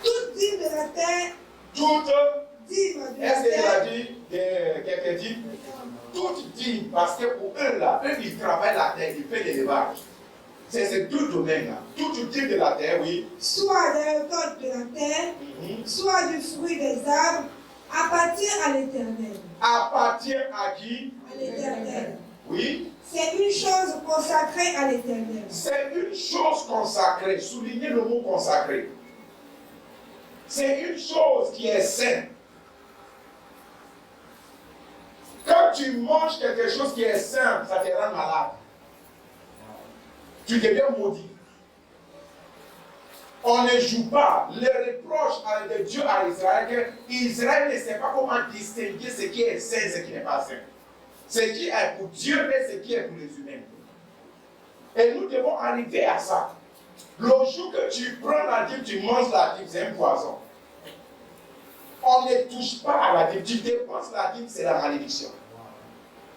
Toute dîme de la terre. Toute dîme de la est-ce qu'il terre. a dit quelqu'un dit toute dîme, parce que pour eux là, eux ils travaillent la terre, ils font l'élevage. C'est ces 2 domaines là. Toute dîme de la terre, oui. Soit des récoltes de la terre, soit du fruit des arbres, appartient à l'Éternel. Appartient à qui? À l'Éternel. Oui. C'est une chose consacrée à l'Éternel. C'est une chose consacrée. Soulignez le mot consacré. C'est une chose qui est sainte. Quand tu manges quelque chose qui est sain, ça te rend malade. Tu deviens maudit. On ne joue pas. Le reproche de Dieu à Israël, que Israël ne sait pas comment distinguer ce qui est sain et ce qui n'est pas sain. Ce qui est pour Dieu et ce qui est pour les humains. Et nous devons arriver à ça. Le jour que tu prends la dîme, tu manges la dîme, c'est un poison. On ne touche pas à la dîme. Tu dépenses la dîme, c'est la malédiction.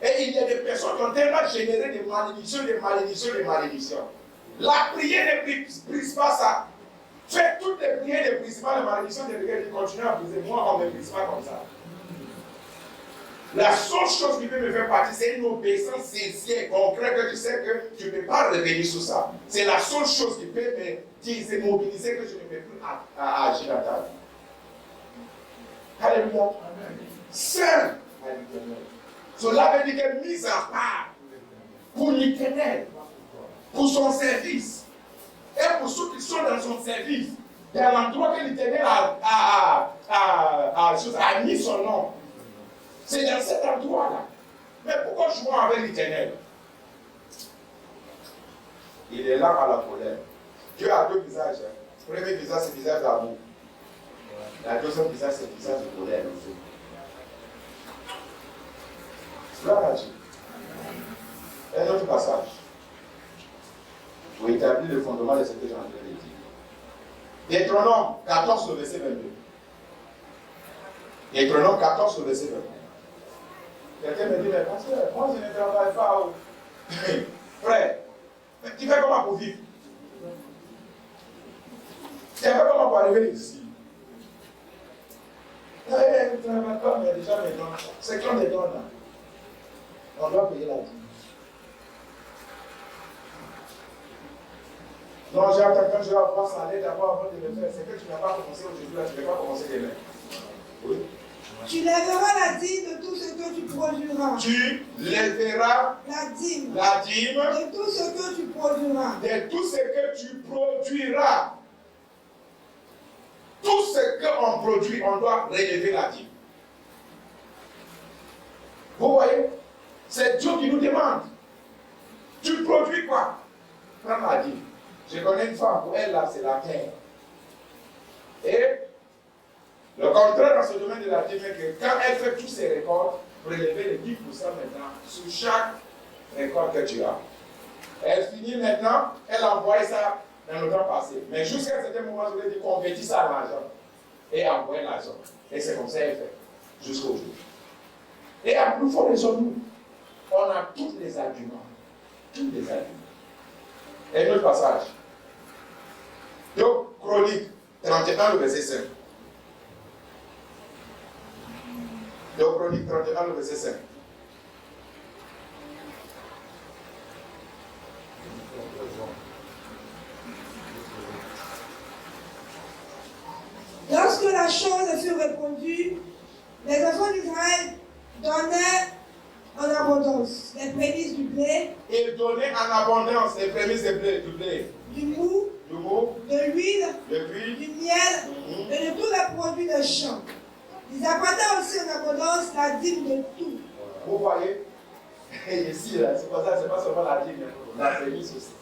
Et il y a des personnes qui ont tellement généré des malédictions, des malédictions, des malédictions. La prière ne brise pas ça. Fais toutes les prières, les principales malédictions, des prières qui continuent à briser. Moi, on ne me brise pas comme ça. La seule chose qui peut me faire partie, c'est une obéissance sincère, concrète, que tu sais que tu ne peux pas revenir sur ça. C'est la seule chose qui peut me dire, c'est mobiliser que je ne peux plus agir dans ta vie. Alléluia. Saint. Cela veut dire que mise à part pour l'Éternel, pour son service, et pour ceux qui sont dans son service, dans l'endroit que l'Éternel a mis son nom. C'est dans cet endroit-là. Mais pourquoi jouer avec l'Éternel? Il est là à la colère. Dieu a deux visages. Le premier visage, c'est le visage d'amour. La deuxième visage, c'est le visage de colère. Gloire à Dieu. Un autre passage pour établir le fondement de ce que j'ai en train de dire. Deutéronome 14, le verset 22. Deutéronome 14, le verset 22. Quelqu'un me dit, mais pasteur, moi je ne travaille pas. Frère, tu fais comment pour vivre? Tu fais comment pour arriver ici? Tu ne travailles pas, mais déjà mes dons. C'est qui on les donne là? On doit payer la dîme. Non, j'ai attendu quand je vais avoir ça allait d'abord avant de le faire. C'est que tu n'as pas commencé aujourd'hui, là, tu ne vas pas commencer demain. Oui. Tu lèveras la dîme de tout ce que tu produiras. Tu lèveras la dîme de tout ce que tu produiras. De tout ce que tu produiras. Tout ce qu'on produit, on doit relever la dîme. Vous voyez? C'est Dieu qui nous demande. Tu produis quoi? Prends la dîme. Je connais une femme, pour elle là, c'est la terre. Et le contraire dans ce domaine de la dîme est que quand elle fait toutes ses récoltes, prélever les 10% maintenant sur chaque récolte que tu as. Elle finit maintenant, elle envoie ça dans le temps passé. Mais jusqu'à un certain moment, je lui ai dit convertis ça en argent. Et envoie l'argent. Et c'est comme ça qu'elle fait. Jusqu'au jour. Et à plus fort raisonnement, on a tous les arguments. Tous les arguments. Et notre passage. Donc, Chronique 31, le verset 5. Donc, Chronique 31, le verset 5. Lorsque la chose fut répandue, les enfants d'Israël donnaient en abondance les prémices du blé. Ils donnaient en abondance les prémices du blé, Du mou, de l'huile, du miel et de tous les produits de champ. Ils apportaient aussi en abondance la dîme de tout. Vous voyez? Et ici, là, c'est pas ça, c'est pas seulement la dîme, la prémisse aussi.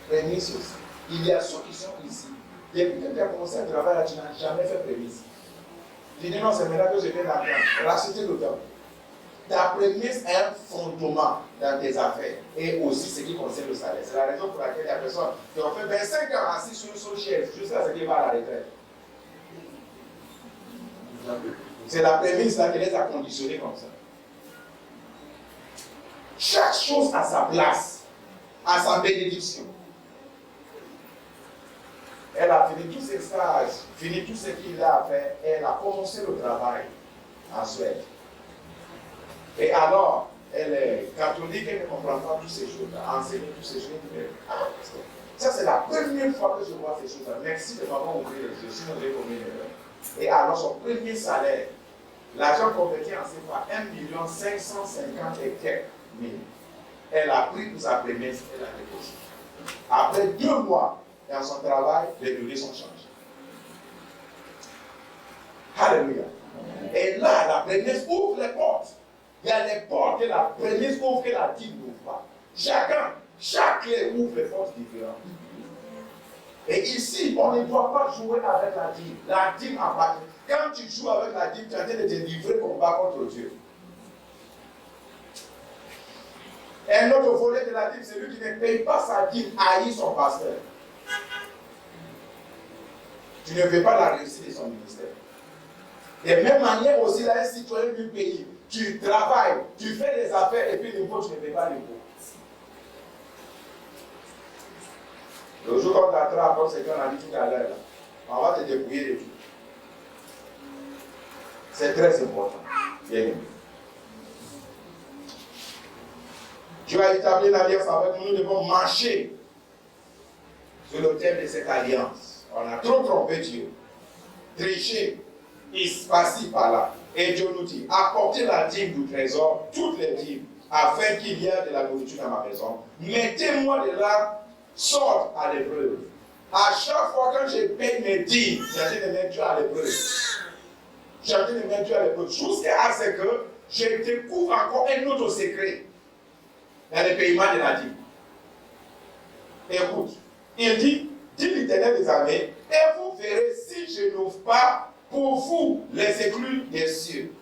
Prémisse aussi. Il y a ceux qui sont ici. Depuis que tu as commencé à travailler là, tu n'as jamais fait prémisse. Tu dis non, c'est maintenant que je viens d'apprendre. Racheter le temps. Ta prémisse est un fondement dans tes affaires et aussi ce qui concerne le salaire. C'est la raison pour laquelle il y a personne qui ont fait 25 ans assis sur une seule chaise jusqu'à ce qu'il va à la retraite. C'est la prémisse là qui les a conditionnés comme ça. Chaque chose a sa place, a sa bénédiction. Elle a fini tous ses stages, fini tout ce qu'il a à faire, et elle a commencé le travail en Suède. Et alors, elle est catholique, elle ne comprend pas toutes ces choses-là, enseigner toutes ces choses. Ça, c'est la première fois que je vois ces choses-là. Merci de m'avoir ouvert les yeux, sinon j'ai commis une erreur. Et alors, son premier salaire, l'argent converti en CFA, 1 550 et quelques mille. Elle a pris pour sa prémisse, elle a déposé. Après 2 mois dans son travail, les données sont changées. Alléluia. Et là, la prémisse ouvre les portes. Il y a les portes que la prémisse ouvre que la dîme n'ouvre pas. Chaque clé ouvre les portes différentes. Et ici, on ne doit pas jouer avec la dîme. La dîme appartient. Quand tu joues avec la dîme, tu es en train de te livrer combat contre Dieu. Un autre volet de la dîme, c'est lui qui ne paye pas sa dîme, haït son pasteur. Tu ne veux pas la réussite de son ministère. De même manière aussi, là, un citoyen du pays, tu travailles, tu fais des affaires et puis l'impôt, tu ne payes pas l'impôt. Le jour qu'on t'attrape, comme c'est qu'on a dit tout à l'heure, on va te débrouiller de tout. C'est très important. Bien aimé. Dieu a établi l'alliance avec nous, nous devons marcher sur le thème de cette alliance. On a trop trompé Dieu, triché, par-ci, par-là. Et Dieu nous dit, apportez la dîme du trésor, toutes les dîmes, afin qu'il y ait de la nourriture dans ma maison. Mettez-moi de la sorte à l'épreuve. À chaque fois que je paye mes dîmes, j'ai envie de mettre Dieu à l'épreuve. J'ai envie de mettre Dieu à l'épreuve. Jusqu'à ce que je découvre encore un autre secret. dans le paiement de la dîme. Écoute, il dit l'Éternel des armées, et vous verrez si je n'ouvre pas pour vous les écluses des cieux.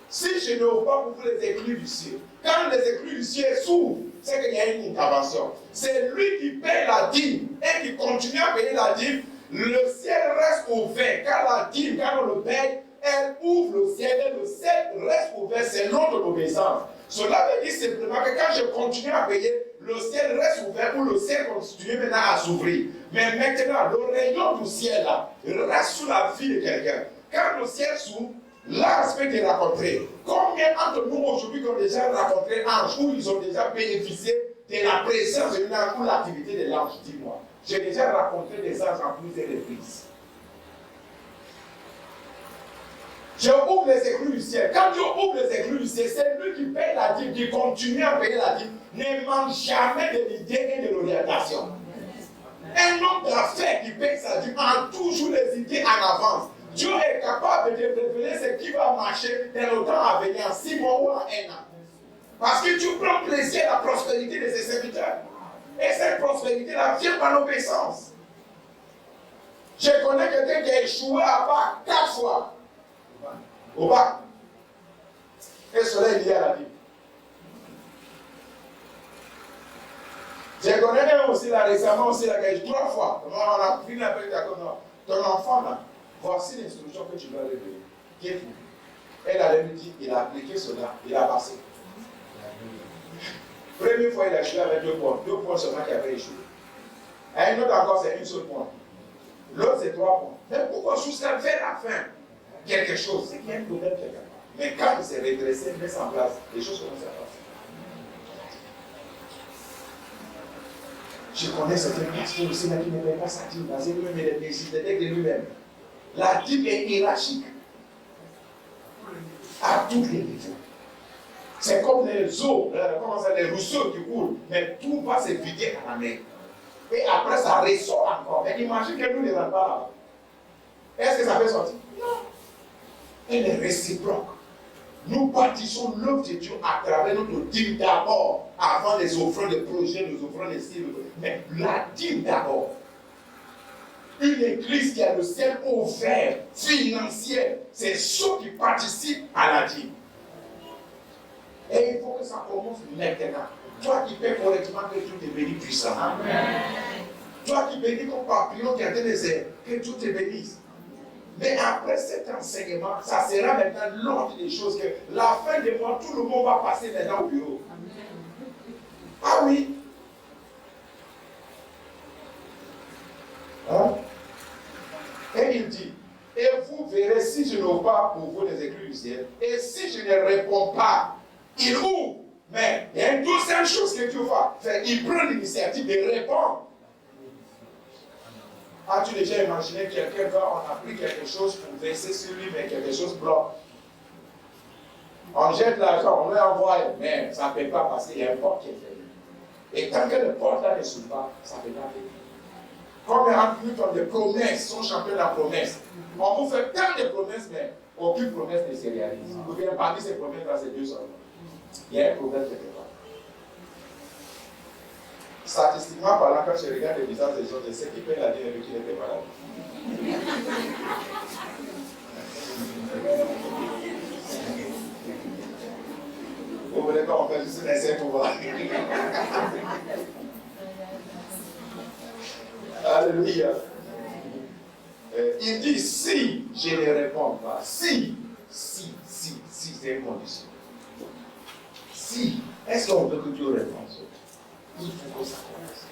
Si je n'ouvre pas pour vous les écluses du ciel, quand les écluses du ciel s'ouvrent, c'est qu'il y a une intervention. C'est lui qui paye la dîme et qui continue à payer la dîme. Le ciel reste ouvert. Car la dîme, quand on le paye, elle ouvre le ciel et le ciel reste ouvert. C'est notre obéissance. Cela veut dire simplement que quand je continue à payer, le ciel reste ouvert ou le ciel continue maintenant à s'ouvrir. Mais maintenant, le rayon du ciel là reste sous la vie de quelqu'un. Quand le ciel s'ouvre, l'aspect de rencontrer. Combien d'entre nous aujourd'hui qui ont déjà rencontré l'ange ou ils ont déjà bénéficié de la présence de l'ange ou l'activité de l'ange? Dis-moi. J'ai déjà rencontré des anges en plusieurs reprises. Je ouvre les écluses du ciel. Quand Dieu ouvre les écluses du ciel, c'est lui qui paye la dîme, qui continue à payer la dîme, ne manque jamais de l'idée et de l'orientation. Un homme d'affaires qui paye sa dîme a toujours les idées en avance. Dieu est capable de te révéler ce qui va marcher dans le temps à venir, en 6 mois ou en 1 an. Parce que tu prends plaisir à la prospérité de ses serviteurs. Et cette prospérité-là vient par l'obéissance. Je connais quelqu'un qui a échoué à bac 4 fois. Au bac. Et cela est lié à la Bible. Je connais un aussi là récemment aussi là, qui a échoué 3 fois. On a fini avec ton enfant là. Voici l'instruction que tu dois révéler. Qui est fou. Elle allait lui dire, il a appliqué cela, il a passé. Première fois, il a échoué avec 2 points. 2 points seulement qui avait échoué. À une autre encore, c'est 1 seul point. L'autre, c'est 3 points. Mais pourquoi jusqu'à vers la fin, quelque chose, c'est qu'il y a un problème quelque part. Mais quand il s'est redressé, il met en place, les choses commencent à passer. Je connais certains pasteurs aussi qui ne paient pas sa dîme, parce que lui-même, il est décidé de lui-même. La dîme est hiérarchique. À tous les niveaux. C'est comme les eaux, les ruisseaux qui coulent, mais tout va se vider à la mer. Et après, ça ressort encore. Mais imagine que nous ne rentrons pas là. Est-ce que ça peut sortir? Non. Elle est réciproque. Nous bâtissons l'œuvre de Dieu à travers notre dîme d'abord, avant les offrandes, les projets, les offrandes, les styles. Mais la dîme d'abord. Une église qui a le ciel ouvert, financier, c'est ceux qui participent à la dîme. Et il faut que ça commence maintenant. Toi qui paies correctement, que Dieu te bénisse puissamment. Amen. Toi qui bénis comme papillon qui a des airs, que Dieu te bénisse. Mais après cet enseignement, ça sera maintenant l'ordre des choses que la fin du mois, tout le monde va passer maintenant au bureau. Amen. Ah oui. Hein? Et il dit, et vous verrez si je n'ouvre pas pour vous les écluses du ciel, et si je ne réponds pas, il ouvre. Mais il y a une deuxième chose que Dieu fait. Il prend l'initiative de répondre. As-tu déjà imaginé quelqu'un va, on a pris quelque chose pour verser sur lui, mais quelque chose bloque? On jette l'argent, on lui envoie, mais ça ne peut pas passer, il y a un porte qui est fait. Et tant que le porte là ne s'ouvre pas, ça ne peut pas venir. Comme nous avons des promesses, sont champions de la promesse. On vous fait tant de promesses, mais aucune promesse ne se réalise. Vous pouvez parmi ces promesses-là, c'est 2 seulement. Il y a un problème quelque part. Statistiquement parlant, quand je regarde les visages des autres, je sais qui paye la dîme et qui ne paye pas la dîme. Vous voulez qu'on fasse juste un essai pour voir? Alléluia. Il dit si je ne réponds pas, si, c'est une condition. Si, est-ce qu'on veut que Dieu réponde? Il faut que ça commence.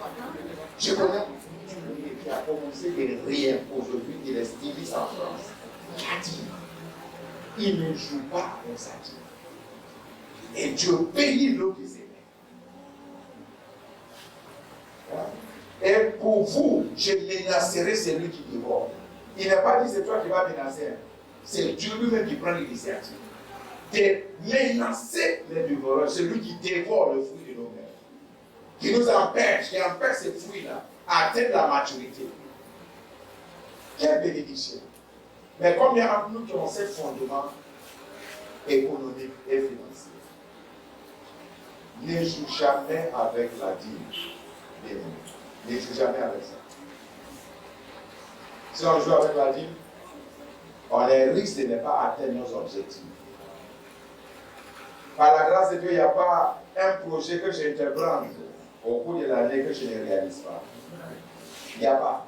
Je connais quelqu'un qui a commencé de rien aujourd'hui, il est styliste en France. Il a dit, il ne joue pas avec sa dîme. Et Dieu bénit l'eau qui s'aimait. Et pour vous, je menacerai celui qui dévore. Il n'a pas dit c'est toi qui vas menacer. C'est Dieu lui-même qui prend l'initiative. De menacer les dévoreurs, celui qui dévore le fruit de nos mères. Qui nous empêche, qui empêche ces fruits-là à atteindre la maturité. Quelle bénédiction. Mais combien d'entre nous qui ont ces fondements économiques et financiers? Ne joue jamais avec la dîme. Ne joue jamais avec ça. Si on joue avec la dîme, on est risque de ne pas atteindre nos objectifs. Par la grâce de Dieu, il n'y a pas un projet que j'entreprends au cours de l'année que je ne réalise pas. Il n'y a pas.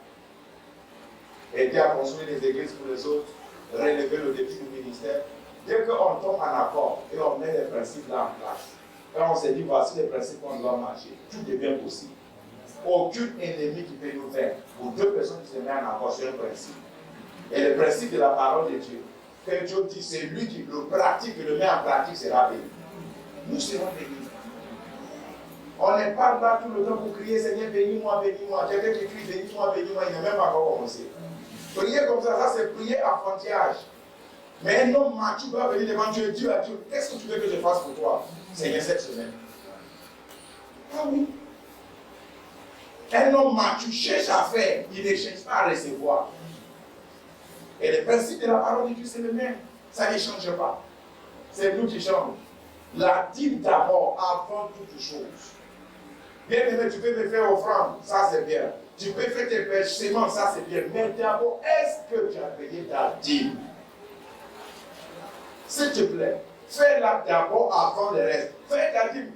Aider à construire des églises pour les autres, relever le défi du ministère. Dès qu'on tombe en accord et on met les principes là en place, et on se dit voici les principes qu'on doit marcher, tout devient possible. Aucun ennemi qui peut nous faire pour deux personnes qui se mettent en accord sur un principe. Et le principe de la parole de Dieu, que Dieu dit, c'est lui qui le pratique, qui le met en pratique, sera béni. Nous serons bénis. On n'est pas là tout le temps pour crier Seigneur, bénis-moi, bénis-moi. Quelqu'un qui crie bénis-moi, bénis-moi, il n'a même pas encore commencé. Prier comme ça c'est prier enfantillage. Mais un homme mature doit venir devant Dieu et dire à Dieu, qu'est-ce que tu veux que je fasse pour toi, Seigneur, cette semaine? Ah oui. Un homme mature cherche à faire, il ne cherche pas à recevoir. Et le principe de la parole de Dieu, c'est le même. Ça ne change pas. C'est nous qui changeons. La dîme d'abord, avant toute chose. Bien aimé, tu peux me faire offrande, ça c'est bien. Tu peux faire tes pêchements, ça c'est bien. Mais d'abord, est-ce que tu as payé ta dîme? S'il te plaît, fais-la d'abord avant le reste. Fais ta dîme,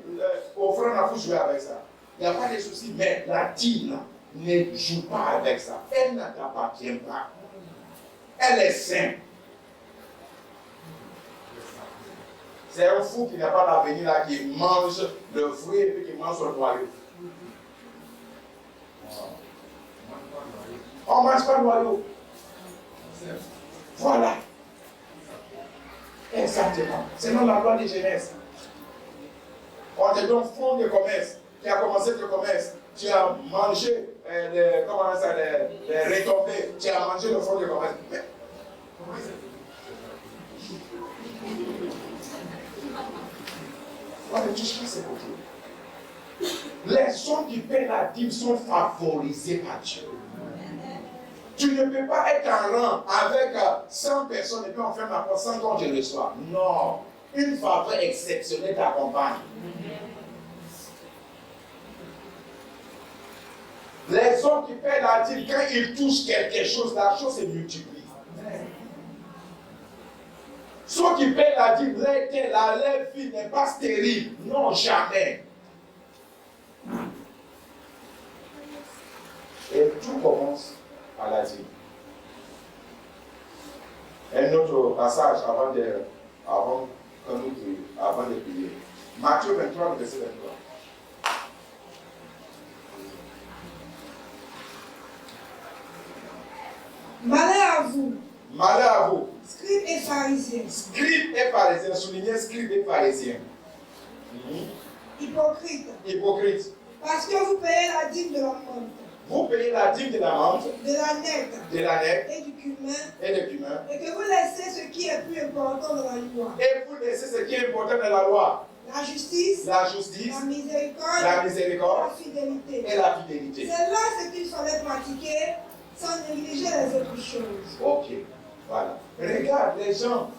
offrande, il faut jouer avec ça. Il n'y a pas de souci, mais la dîme, ne joue pas avec ça. Elle ne t'appartient pas. Elle est sainte. C'est un fou qui n'a pas d'avenir là, qui mange le fruit et puis qui mange le noyau. On ne mange pas le noyau. Voilà. Exactement. C'est dans la loi de Genèse. On te donne fonds de commerce. Tu as commencé le commerce. Tu as mangé les retombées. Tu as mangé le fonds de commerce. Mais, on ne touche pas ces côtés. Les gens qui paient la dîme sont favorisés par Dieu. Tu ne peux pas être en rang avec 100 personnes et puis on ferme la porte sans qu'on te reçoive. Non. Une faveur exceptionnelle t'accompagne. Les hommes qui paient la dîme, quand ils touchent quelque chose, la chose se multiplie. Ceux qui paient la dîme, leur vie n'est pas stérile. Non, jamais. Et tout commence à la dîme. Un autre passage avant de prier. Matthieu 23, verset 23. Malheur à vous. Malheur à vous. Scribes et pharisiens. Scribes et pharisiens. Soulignez scribes et pharisiens. Hypocrites. Hypocrites. Parce que vous payez la dîme de la menthe. Vous payez la dîme de la menthe, de la nette. de la nette Et du cumin. et du cumin. Et que vous laissez ce qui est plus important dans la loi. Et vous laissez ce qui est important dans la loi. La justice. La justice. La miséricorde. La miséricorde. La fidélité. Et la fidélité. C'est là ce qu'il fallait pratiquer sans négliger les autres choses. Ok. Voilà. Regarde les gens,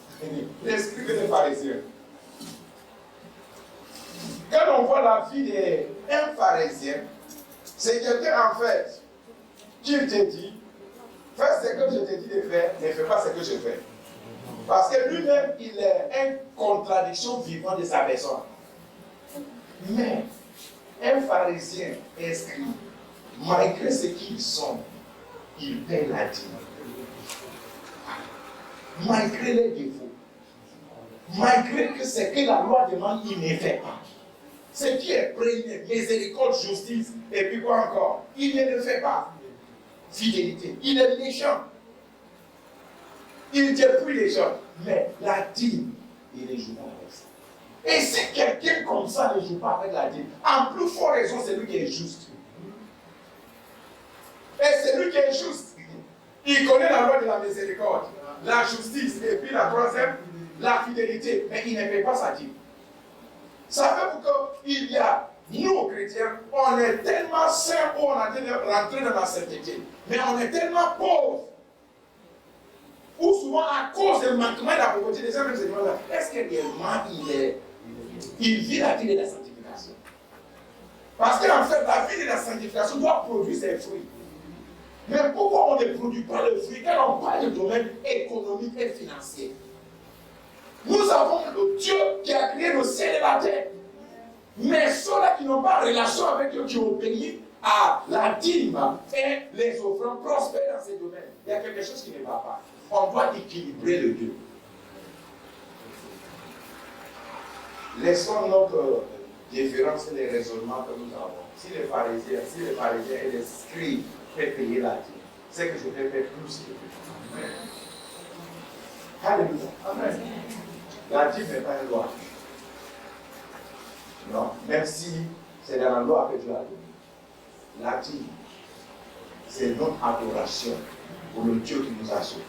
les scribes et les pharisiens. Quand on voit la vie d'un pharisien, c'est quelqu'un en fait qui te dit, fais ce que je te dis de faire, ne fais pas ce que je fais. Parce que lui-même, il est une contradiction vivante de sa personne. Mais un pharisien inscrit, malgré ce qu'ils sont, il paie la dîme. Malgré les défauts, malgré que ce que la loi demande, il ne fait pas. Ce qui est premier, miséricorde, justice, et puis quoi encore, il ne le fait pas. Fidélité, il est méchant. Il dépouille les gens, mais la dîme, il ne joue pas avec ça. Et si quelqu'un comme ça ne joue pas avec la dîme, en plus forte raison, c'est lui qui est juste. Et c'est lui qui est juste. Il connaît la loi de la miséricorde, la justice, et puis la troisième, la fidélité. Mais il ne paie pas sa dîme. Ça fait pour qu'il y a, nous chrétiens, on est tellement saints, on a rentré dans la sainteté. Mais on est tellement pauvres. Ou souvent à cause du manquement de la pauvreté, les gens même se demandent, est-ce que réellement il vit la vie de la sanctification? Parce qu'en fait, la vie de la sanctification doit produire ses fruits. Mais pourquoi on ne produit pas le fruit quand on parle de domaine économique et financier? Nous avons le Dieu qui a créé le ciel et la terre. Mais ceux-là qui n'ont pas de relation avec Dieu, qui ont payé à la dîme et les offrandes prospèrent dans ces domaines. Il y a quelque chose qui ne va pas. On doit équilibrer le deux. Laissons notre différence et les raisonnements que nous avons. Si les pharisiens et les scribes peuvent payer la dîme, c'est que je vais faire plus que plus. Alléluia. Amen. La dîme n'est pas une loi. Non, même si c'est dans la loi que Dieu a donné. La dîme, c'est notre adoration pour le Dieu qui nous a sauvés.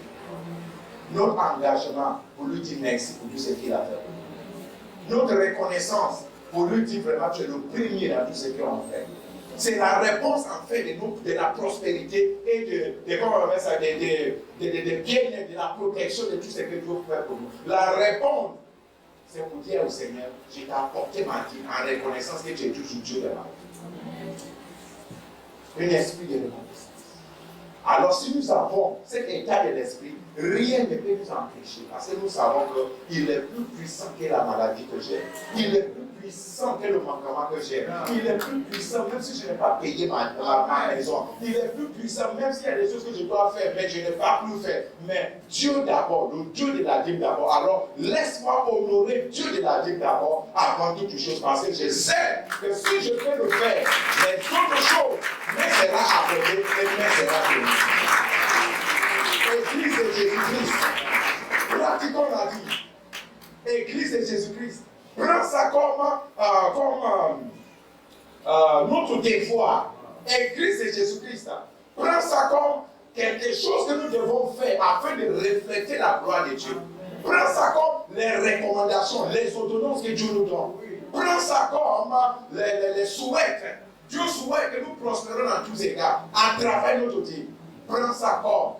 Notre engagement pour lui dire merci pour tout ce qu'il a fait. Notre reconnaissance pour lui dire vraiment tu es le premier dans tout ce qu'on fait. C'est la réponse en fait de la prospérité et comment on appelle ça, des bien-être, de la protection de tout ce que Dieu fait pour nous. La réponse, c'est pour dire au Seigneur, je t'ai apporté ma dîme en reconnaissance que tu es toujours Dieu de ma vie. Un esprit de reconnaissance. Alors si nous avons cet état de l'esprit, rien ne peut nous empêcher. Parce que nous savons qu'il est plus puissant que la maladie que j'ai. Il est plus puissant que le manquement que j'ai. Il est plus puissant même si je n'ai pas payé ma maison. Il est plus puissant même s'il y a des choses que je dois faire, mais je n'ai pas plus fait. Mais Dieu d'abord, le Dieu de la dîme d'abord. Alors laisse-moi honorer Dieu de la dîme d'abord avant toute chose. Parce que je sais que si je peux le faire, les autres choses me sera appelé et me sera donné. Église de Jésus-Christ, pratiquons la vie. Église de Jésus-Christ, prends ça comme notre devoir. Église de Jésus-Christ, prends ça comme quelque chose que nous devons faire afin de refléter la gloire de Dieu. Prends ça comme les recommandations, les ordonnances que Dieu nous donne. Prends ça comme les souhaits. Dieu souhaite que nous prospérons dans tous égards à travers notre vie. Prends ça comme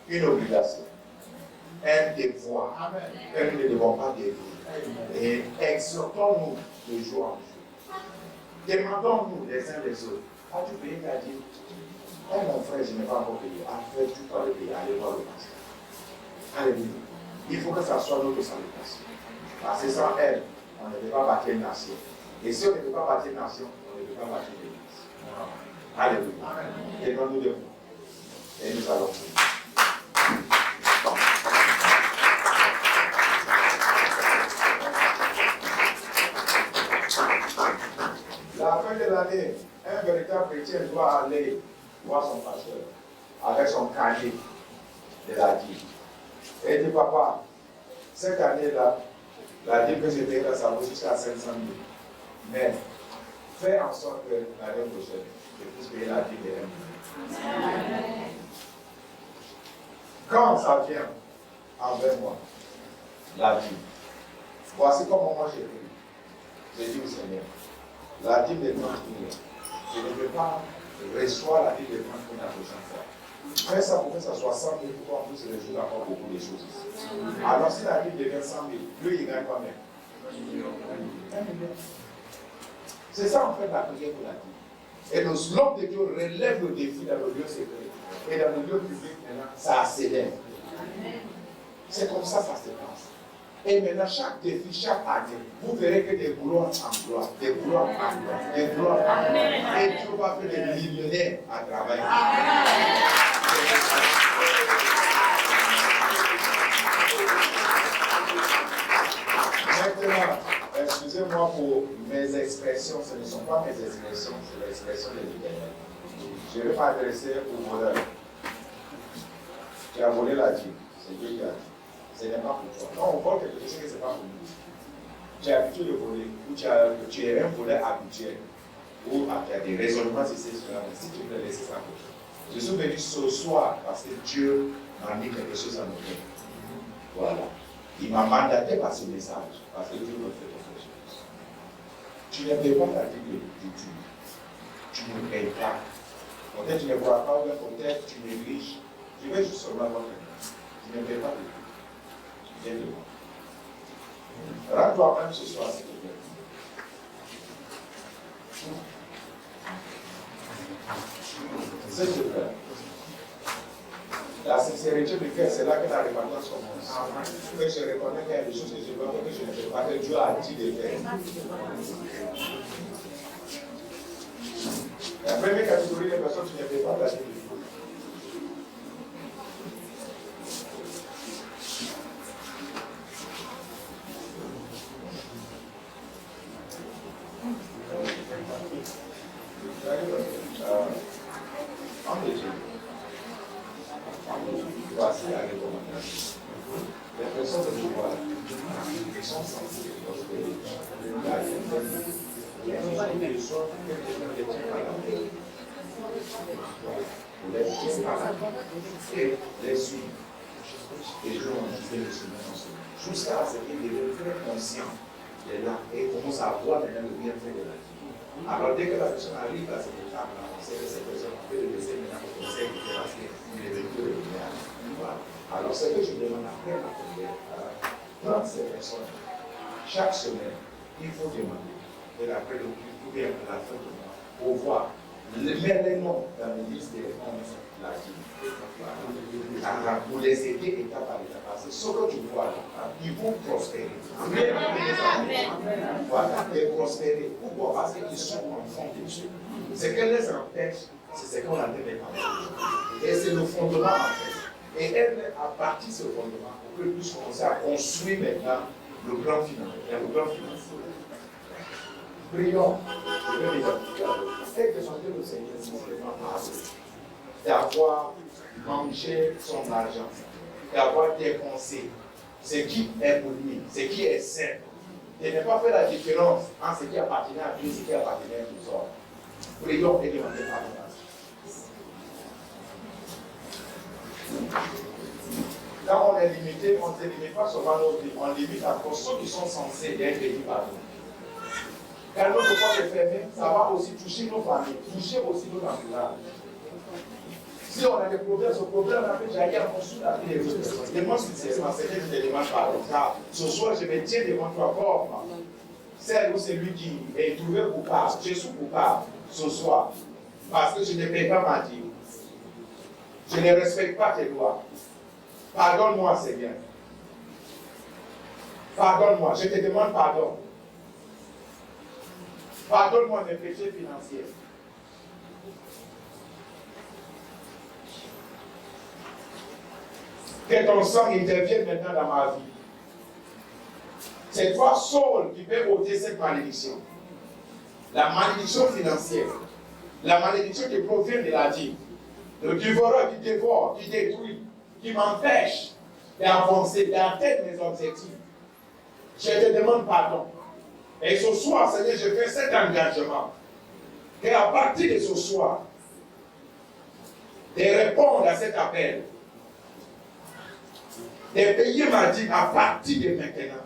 une obligation, un devoir que nous ne devons pas dévier. Et exhortons-nous de jour en jour. Demandons-nous les uns les autres. As-tu payé ta dîme? Mon frère, je n'ai pas encore payé. Après, tu dois le payer. Allez voir le pasteur. Alléluia. Il faut que ça soit notre salutation. Parce que sans elle, on ne peut pas bâtir une nation. Et si on ne peut pas bâtir une nation, on ne peut pas bâtir une église. Alléluia. Donnons-nous de vous. Et nous allons prier. La fin de l'année, un véritable chrétien doit aller voir son pasteur avec son cahier de la dîme. Et il dit, papa, cette année-là, la dîme que j'ai payée, ça vaut jusqu'à 500 000. Mais fais en sorte que l'année prochaine, je puisse payer la dîme de 1 million. Quand ça vient envers moi, la dîme, voici comment moi j'ai pris. J'ai dit au Seigneur, la dîme de 30 millions, je ne veux pas recevoir la dîme de 30 millions la prochaine fois. Fais ça pour que ça soit 100 000 pour qu'on puisse résoudre encore beaucoup de choses ici. Alors si la dîme devient 100 000, lui il gagne combien? 1 million. C'est ça en fait la prière pour la dîme. Et l'homme de Dieu relève le défi dans le lieu secret. Et dans le lieu public, maintenant, ça accélère. C'est comme ça se passe. Et maintenant, chaque défi, chaque année, vous verrez que des gloires en gloire, des gloires en gloire, des gloires en gloire. Et Dieu va faire des millionnaires à travailler. Maintenant, excusez-moi pour mes expressions, ce ne sont pas mes expressions, c'est l'expression de l'Éternel. Je ne vais pas adresser au voleur. Tu as volé la dîme, c'est Dieu qui a dit. Ce n'est pas pour toi. Quand on vole quelque chose, ce n'est pas pour nous. Tu es habitué de voler, ou tu es un voleur habituel, ou tu as des raisonnements sur cela, mais si tu veux laisser ça pour toi. Je suis venu ce soir parce que Dieu m'a mis quelque chose à nos mains. Voilà. Il m'a mandaté par ce message, parce que Dieu me fait quelque chose. Tu ne payes pas ta dîme du tout. Tu ne payes pas. Peut-être tu ne vois pas, ou peut-être tu négliges. Je vais juste seulement voir quelqu'un. Tu ne payes pas du tout. Viens de moi. Rends-toi même ce soir, s'il te plaît. C'est ce que je fais. La sincérité du cœur, c'est là que la repentance commence. Que je reconnais qu'il y a des choses que je veux faire, que je ne fais pas, que Dieu a dit de faire. La première catégorie de personnes qui ne font pas la vie de Dieu. Voici la recommandation. Les personnes de pouvoir qui sont censées prospérer, les besoins que les gens et les suivre. Les gens ont fait le silence. Jusqu'à ce qu'ils deviennent très conscients de là et commencent à voir maintenant le bienfait de la vie. Alors dès que la personne arrive à cette étape-là, on sait que cette personne peut le laisser maintenant au conseil parce qu'il est venu de lumière. Voilà. Alors ce que je demande après la prière, prendre ces personnes, chaque semaine, il faut demander, et après le culte, ou bien à la fin du mois, pour voir, mettre les noms dans la liste des 11 la vie. Voilà. Pour les aider étape par étape. Parce que ce que tu vois là, ils vont prospérer. Voilà, et prospérer. Pourquoi? Parce qu'ils sont enfants de Dieu. Ce qui les empêche, c'est ce qu'on appelle les parents. Et c'est le fondement en fait. Et elle, à partir de ce fondement, on peut plus commencer à construire maintenant le plan financier. Prions. Je vais les appliquer. Et que chanter le Seigneur, c'est simplement parler. D'avoir mangé son argent, d'avoir dépensé ce qui est pour lui, ce qui est sain. De ne pas faire la différence entre ce qui appartenait à Dieu et ce qui appartenait à nous autres. Prions et demandez pardon. Quand on est limité, on ne se limite pas seulement nos vies, on limite encore ceux qui sont censés être bénis par nous. Quand notre porte est fermée, ça va aussi toucher nos familles, toucher aussi nos entourages. Si on a des problèmes, ce problème a fait jaillir en dessous de la vie des autres personnes. Demande sincèrement, c'est que je te demande pardon. Car ce soir, je me tiens devant toi comme celle ou celui qui est trouvé coupable. Je suis coupable ce soir parce que je ne paie pas ma dîme. Je ne respecte pas tes lois. Pardonne-moi, Seigneur. Pardonne-moi, je te demande pardon. Pardonne-moi mes péchés financiers. Que ton sang intervienne maintenant dans ma vie. C'est toi seul qui peux ôter cette malédiction. La malédiction financière. La malédiction qui provient de la dîme. Le dévoreur qui dévore, qui détruit, qui m'empêche d'avancer, d'atteindre mes objectifs. Je te demande pardon. Et ce soir, Seigneur, je fais cet engagement. Et à partir de ce soir, de répondre à cet appel, de payer ma dîme à partir de maintenant.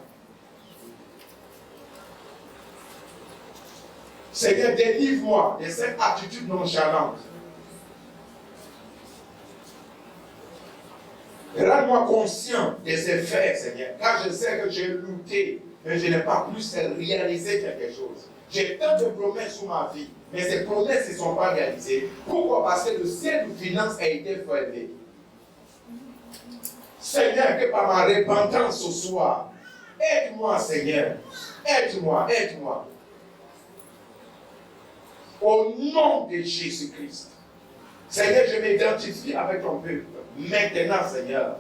Seigneur, délivre-moi de cette attitude nonchalante. Rends-moi conscient des effets, Seigneur, car je sais que j'ai lutté, mais je n'ai pas plus réalisé quelque chose. J'ai tant de promesses sur ma vie, mais ces promesses ne sont pas réalisées. Pourquoi? Parce que le ciel de finances a été fermé. Seigneur, que par ma repentance ce soir, aide-moi, Seigneur, aide-moi, aide-moi. Au nom de Jésus-Christ. Seigneur, je m'identifie avec ton peuple. Maintenant, Seigneur,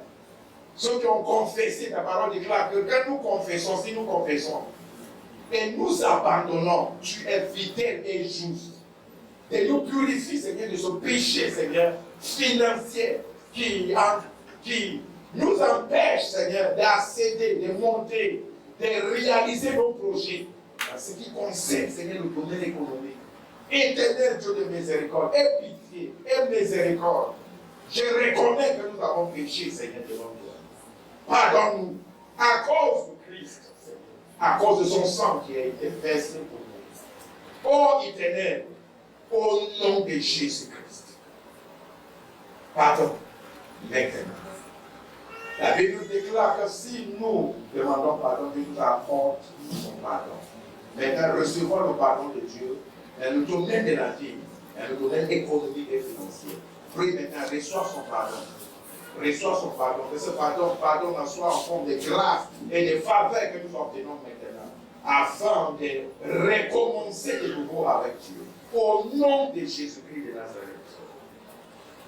ceux qui ont confessé, ta parole déclare que quand nous confessons, si nous confessons, et nous abandonnons, tu es fidèle et juste. Et nous purifie, Seigneur, de ce péché, Seigneur, financier qui nous empêche, Seigneur, d'accéder, de monter, de réaliser nos projets. En ce qui concerne, Seigneur, le domaine économique. Éternel Dieu de miséricorde, aie pitié, aie miséricorde. Je reconnais que nous avons péché, Seigneur, devant toi. Pardonne-nous à cause de Christ, Seigneur, à cause de son sang qui a été versé pour nous. Ô Éternel, au nom de Jésus-Christ, pardon maintenant. La Bible nous déclare que si nous demandons pardon, Dieu nous apporte son pardon. Maintenant, recevons le pardon de Dieu dans le domaine de la vie, dans le domaine économique et financier. Prie maintenant, reçois son pardon. Reçois son pardon. Que ce pardon soit en forme de grâce et de faveur que nous obtenons maintenant, afin de recommencer de nouveau avec Dieu. Au nom de Jésus-Christ de Nazareth.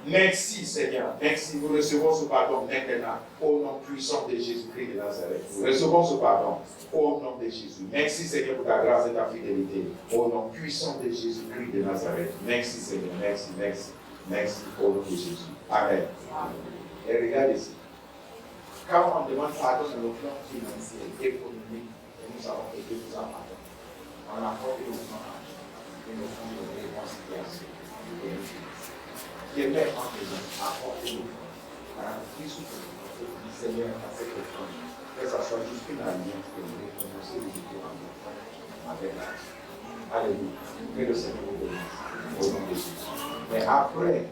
Merci Seigneur, merci. Nous recevons ce pardon maintenant au nom puissant de Jésus-Christ de Nazareth. Nous recevons ce pardon au nom de Jésus. Merci Seigneur pour ta grâce et ta fidélité. Au nom puissant de Jésus-Christ de Nazareth. Merci Seigneur, merci, merci, merci au nom de Jésus. Amen. Et regarde ici. Quand on demande pardon dans le plan financier, économique, et nous avons été nous en pardon. On a porté le plan et nous faisons de réconciliation. Qui est même en présent, apporter le plan. Car plus souvent, le Seigneur a fait le plan. Que ce soit juste une alliance que nous réconcilions les deux avec l'âge. Alléluia. Que le Seigneur vous bénisse au nom de Jésus. Mais après,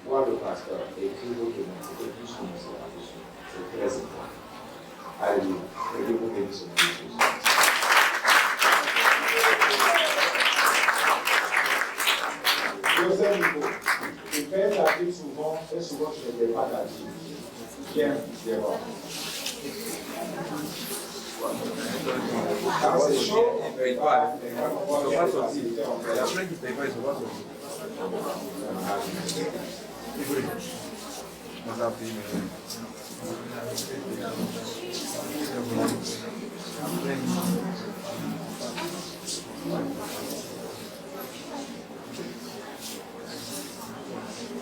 voir le pasteur écrire votre nom, c'était plus commencer là-dessus. C'est très important. Alléluia. Que Dieu vous bénisse au nom de Jésus. Deuxième niveau. Tu fais ta vie souvent, et souvent tu ne fais pas ta vie. Viens, d'abord. Quand c'est chaud, on ne paye pas. On ne va pas sortir. Il y a plein qui ne payent pas, ils ne vont pas sortir.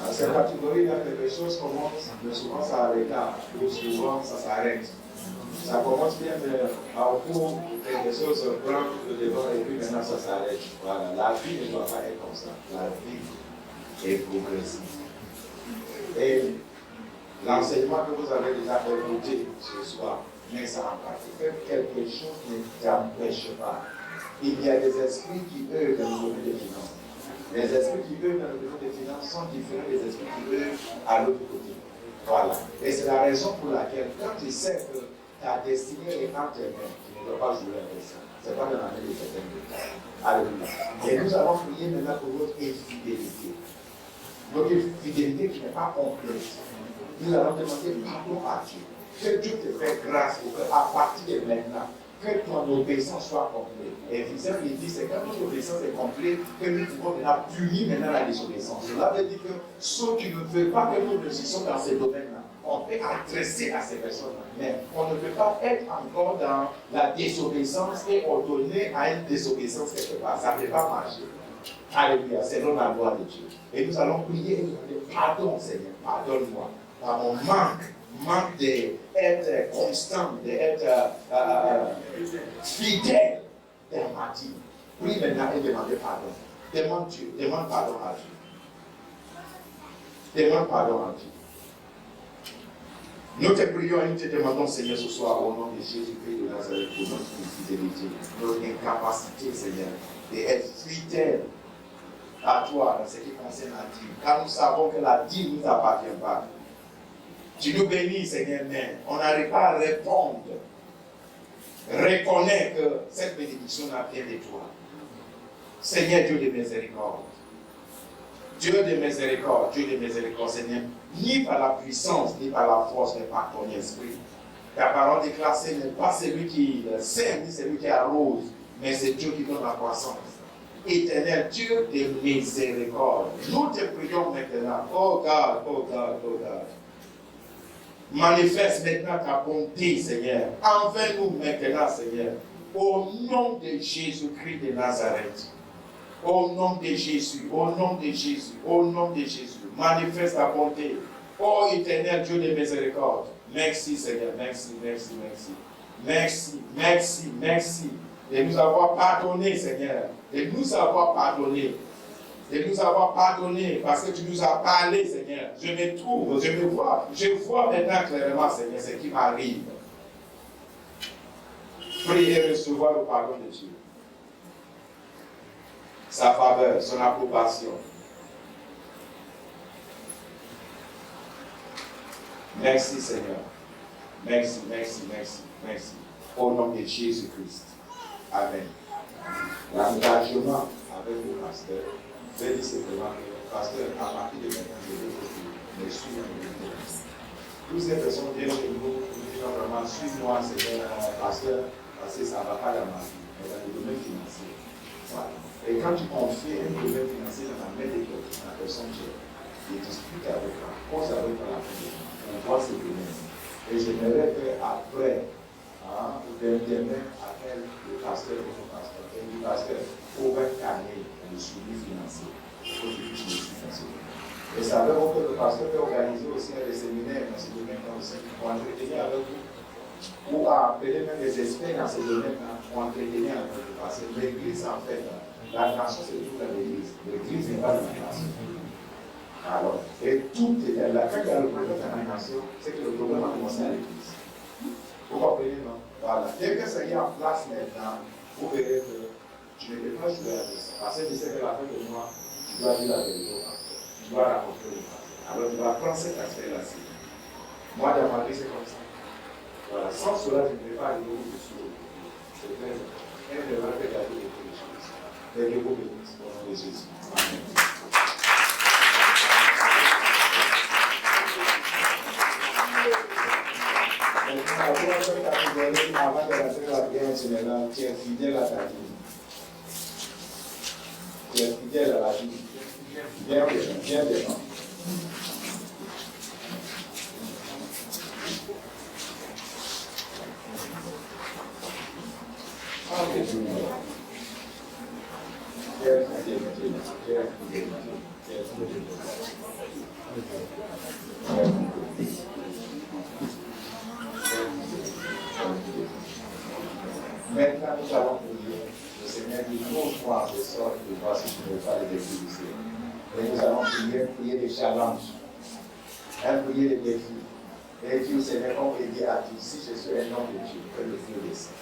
À cette catégorie, là, quelque chose commence, mais souvent ça arrête là, ou souvent ça s'arrête. Ça commence bien, mais en cours, quelque chose prend le devant et puis maintenant ça s'arrête. Voilà, la vie ne doit pas être comme ça. La vie est progressive. Et l'enseignement que vous avez déjà écouté ce soir, mais ça en pratique quelque chose ne t'empêche pas. Il y a des esprits qui œuvrent dans le domaine des finances. Les esprits qui œuvrent dans le domaine des finances sont différents des esprits qui œuvrent à l'autre côté. Voilà. Et c'est la raison pour laquelle, quand tu sais que ta destinée est entre tes mains, tu ne dois pas jouer avec ça. Ce n'est pas dans la main de quelqu'un d'autre. Alléluia. Et nous allons prier maintenant pour votre infidélité. Notre fidélité qui n'est pas complète. Nous allons demander pardon à Dieu. Que Dieu te fait grâce pour qu'à partir de maintenant, que ton obéissance soit complète. Et Vincent il dit, c'est quand notre obéissance est complète que nous pouvons maintenant punir maintenant la désobéissance. Cela veut dire que ceux qui ne veulent pas que nous réussissions dans ces domaines-là, on peut adresser à ces personnes-là. Mais on ne peut pas être encore dans la désobéissance et ordonner à une désobéissance quelque part. Ça ne peut pas marcher. Alléluia, c'est dans la loi de Dieu. Et nous allons prier et demander pardon, Seigneur, pardonne-moi par mon manque d'être constant, d'être fidèle dans ma vie. Prie maintenant et demandez pardon. Demande Dieu, demande pardon à Dieu. Demande pardon à Dieu. Nous te prions et nous te demandons, Seigneur, ce soir, au nom de Jésus-Christ de Nazareth, pour notre infidélité, notre incapacité, Seigneur, d'être fidèle à toi dans ce qui concerne la dîme. Car nous savons que la dîme ne nous appartient pas. Tu nous bénis, Seigneur, mais on n'arrive pas à répondre. Reconnais que cette bénédiction vient de toi. Seigneur Dieu de miséricorde. Dieu de miséricorde, Seigneur, ni par la puissance, ni par la force, mais par ton esprit. Ta parole déclare, ce n'est pas celui qui sème, ni celui qui arrose, mais c'est Dieu qui donne la croissance. Éternel Dieu de miséricorde, nous te prions maintenant, oh God, oh God, oh God. Manifeste maintenant ta bonté, Seigneur, envers nous maintenant, Seigneur, au nom de Jésus-Christ de Nazareth. Au nom de Jésus, au nom de Jésus, au nom de Jésus, manifeste ta bonté. Oh éternel Dieu de miséricorde, merci Seigneur, merci, merci, merci. Merci, merci, merci de nous avoir pardonné, Seigneur, de nous avoir pardonné. De nous avoir pardonné parce que tu nous as parlé, Seigneur. Je me trouve, je vois maintenant clairement, Seigneur, ce qui m'arrive. Priez et recevoir le pardon de Dieu. Sa faveur, son approbation. Merci, Seigneur. Merci, merci, merci, merci. Au nom de Jésus-Christ. Amen. L'engagement avec le pasteur, je vais dire simplement que le pasteur, à partir de maintenant, je veux que tu me suives en même. Toutes ces personnes viennent chez nous, nous disent vraiment, suis-moi, c'est un pasteur, parce que ça ne va pas dans ma vie, mais dans le domaine financier. Voilà. Et quand tu confies un domaine financier dans la main de quelqu'un, la personne gère, il discute avec toi, pose avec toi la fin, on voit ses domaines. Et j'aimerais qu'après, demain, appelle le pasteur ou son pasteur, et le pasteur, pour un carnet de suivi financier, pour que tu puisses le suivre. Et savez-vous que le pasteur peut organiser aussi des séminaires dans ce domaine aussi, pour entretenir avec vous, ou appeler même des experts dans ce domaine pour entretenir avec vous. Parce que l'église, en fait, la nation, c'est tout dans l'église. L'église n'est pas dans la nation. Alors, et tout est là. Quand il y a le problème dans la nation, c'est que le problème a commencé à l'église. Vous comprenez, non? Voilà. Dès que ça y est en place maintenant, vous verrez que tu ne peux pas jouer avec ça. Parce que je sais que la fin de mois, tu dois dire la vérité au pasteur. Tu dois raconter le pasteur. Alors, tu vas prendre cet aspect-là-ci. Moi, dans ma vie, c'est comme ça. Voilà. Sans cela, je ne peux pas arriver où je suis. C'est très important. Elle devrait regarder les choses. Que Dieu vous bénisse au nom de Jésus. Amen. Avant de rentrer la prière générale, tu es fidèle à ta vie. Tu es fidèle à la vie. Bien devant. Maintenant, nous allons prier. Le Seigneur dit, montre-moi de sorte de voir si tu ne veux pas les utiliser. Et nous allons prier des challenges, prier des défis. Et Dieu, Seigneur, on peut dire à Dieu, si je suis un homme de Dieu, que le Dieu descend.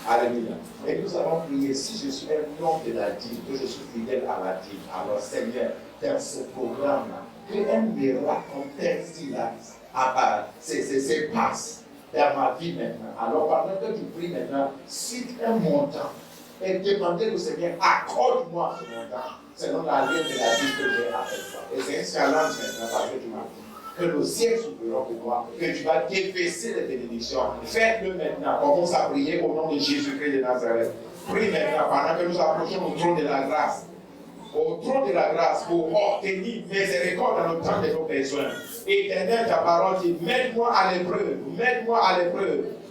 Alléluia. Et nous allons prier, si je suis un homme de la dîme, que je suis fidèle à la dîme. Alors, Seigneur, dans ce programme-là, qu'un miracle comme tel se passe dans ma vie maintenant. Alors, pendant que tu pries maintenant, cite un montant et demandez au Seigneur, accorde-moi ce montant, selon la ligne de la vie que j'ai avec toi. Et c'est un challenge maintenant parce que tu m'as dit que le ciel s'ouvrira pour toi, que tu vas déverser les bénédictions. Faites-le maintenant. Commence à prier au nom de Jésus-Christ de Nazareth. Prie maintenant pendant que nous approchons au trône de la grâce. Au trône de la grâce pour obtenir miséricorde dans le temps de nos besoins. Éternel, ta parole dit, mets-moi à l'épreuve,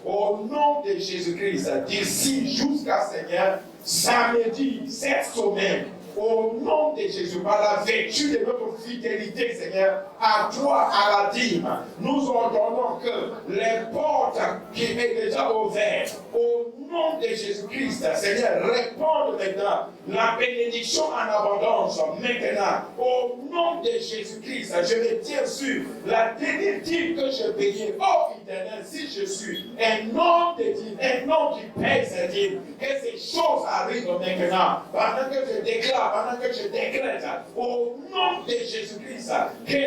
au nom de Jésus-Christ, d'ici jusqu'à Seigneur, samedi, cette semaine, au nom de Jésus, par la vertu de notre fidélité, Seigneur, à toi, à la dîme, nous ordonnons que les portes qui sont déjà ouvertes, au nom de Jésus-Christ, Seigneur, répondent maintenant la bénédiction en abondance. Maintenant, au nom de Jésus-Christ, je me tiens sur la dernière dîme que je payais. Oh, éternel, si je suis un homme de dîme, un homme qui paye cette dîme, que ces choses arrivent maintenant, pendant que je décrète, au nom de Jésus-Christ, que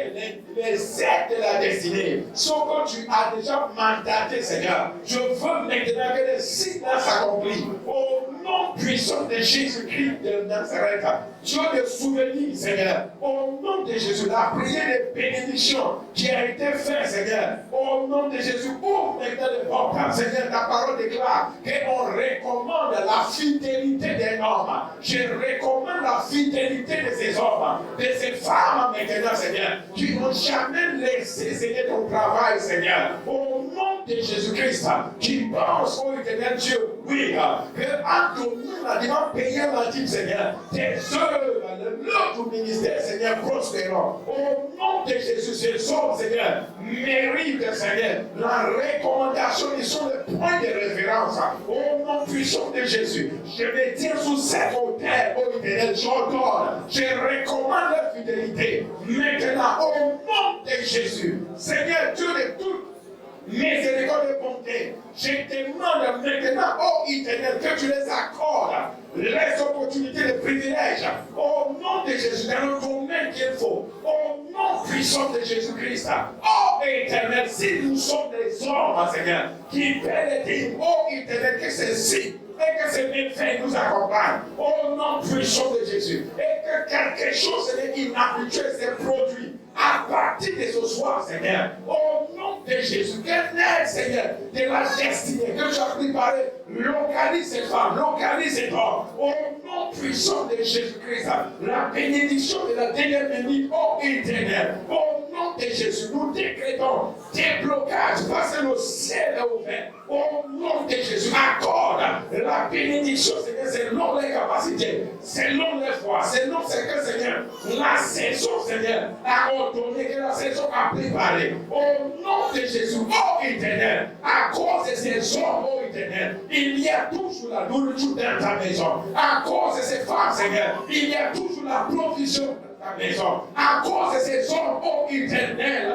les aides de la destinée, ce que tu as déjà mandaté, Seigneur, je veux maintenant que les signes s'accomplissent. Au nom puissant de Jésus-Christ de Nazareth, Dieu de souvenirs, Seigneur, au nom de Jésus, la prière de bénédiction qui a été faite, Seigneur, au nom de Jésus, ouvre maintenant les portes, Seigneur, ta parole déclare qu'on recommande la fidélité des hommes. Je recommande la fidélité de ces hommes, de ces femmes maintenant, Seigneur, qui n'ont jamais laissé, Seigneur, ton travail, Seigneur, au nom de Jésus-Christ, qui pensent, oh éternel Dieu, oui, que entre nous, la devant payer la dîme, Seigneur, tes œuvres, l'autre ministère, Seigneur, prospérons. Au nom de Jésus, ces hommes, Seigneur, méritent, Seigneur, la recommandation, ils sont le point de référence. Au nom puissant de Jésus, je me tiens sous cette hauteur, oh éternel, j'ordonne, je recommande la fidélité. Maintenant, au nom de Jésus, Seigneur, Dieu de toute miséricorde et bonté, je demande maintenant, oh éternel, que tu les accordes les opportunités, les privilèges, au nom de Jésus, dans le domaine qu'il faut, au nom puissant de Jésus-Christ. Oh éternel, si nous sommes des hommes, Seigneur, qui paient les dîmes, oh éternel, que ceci et que ces méfaits nous accompagnent. Au nom puissant de Jésus. Et que quelque chose, Seigneur, inhabituel s'est produit à partir de ce soir, Seigneur. Au nom de Jésus. Que l'aide, Seigneur, de la destinée que tu as préparée, localise ces femmes, localise ces hommes. Au nom puissant de Jésus-Christ. La bénédiction de la dernière bénédiction, ô Éternel. Au nom de Jésus, nous décrétons déblocage parce que le ciel est ouvert. Au nom de Jésus, accorde la bénédiction, Seigneur, selon les capacités, selon les foi, selon ce que, Seigneur, la saison, Seigneur, a ordonné, que la saison a préparé. Au nom de Jésus, ô Éternel, à cause de ces hommes, ô Éternel, il y a toujours la nourriture dans ta maison. À cause de ces femmes, Seigneur, il y a toujours la provision. Maison. À cause de ces hommes, ô Éternel,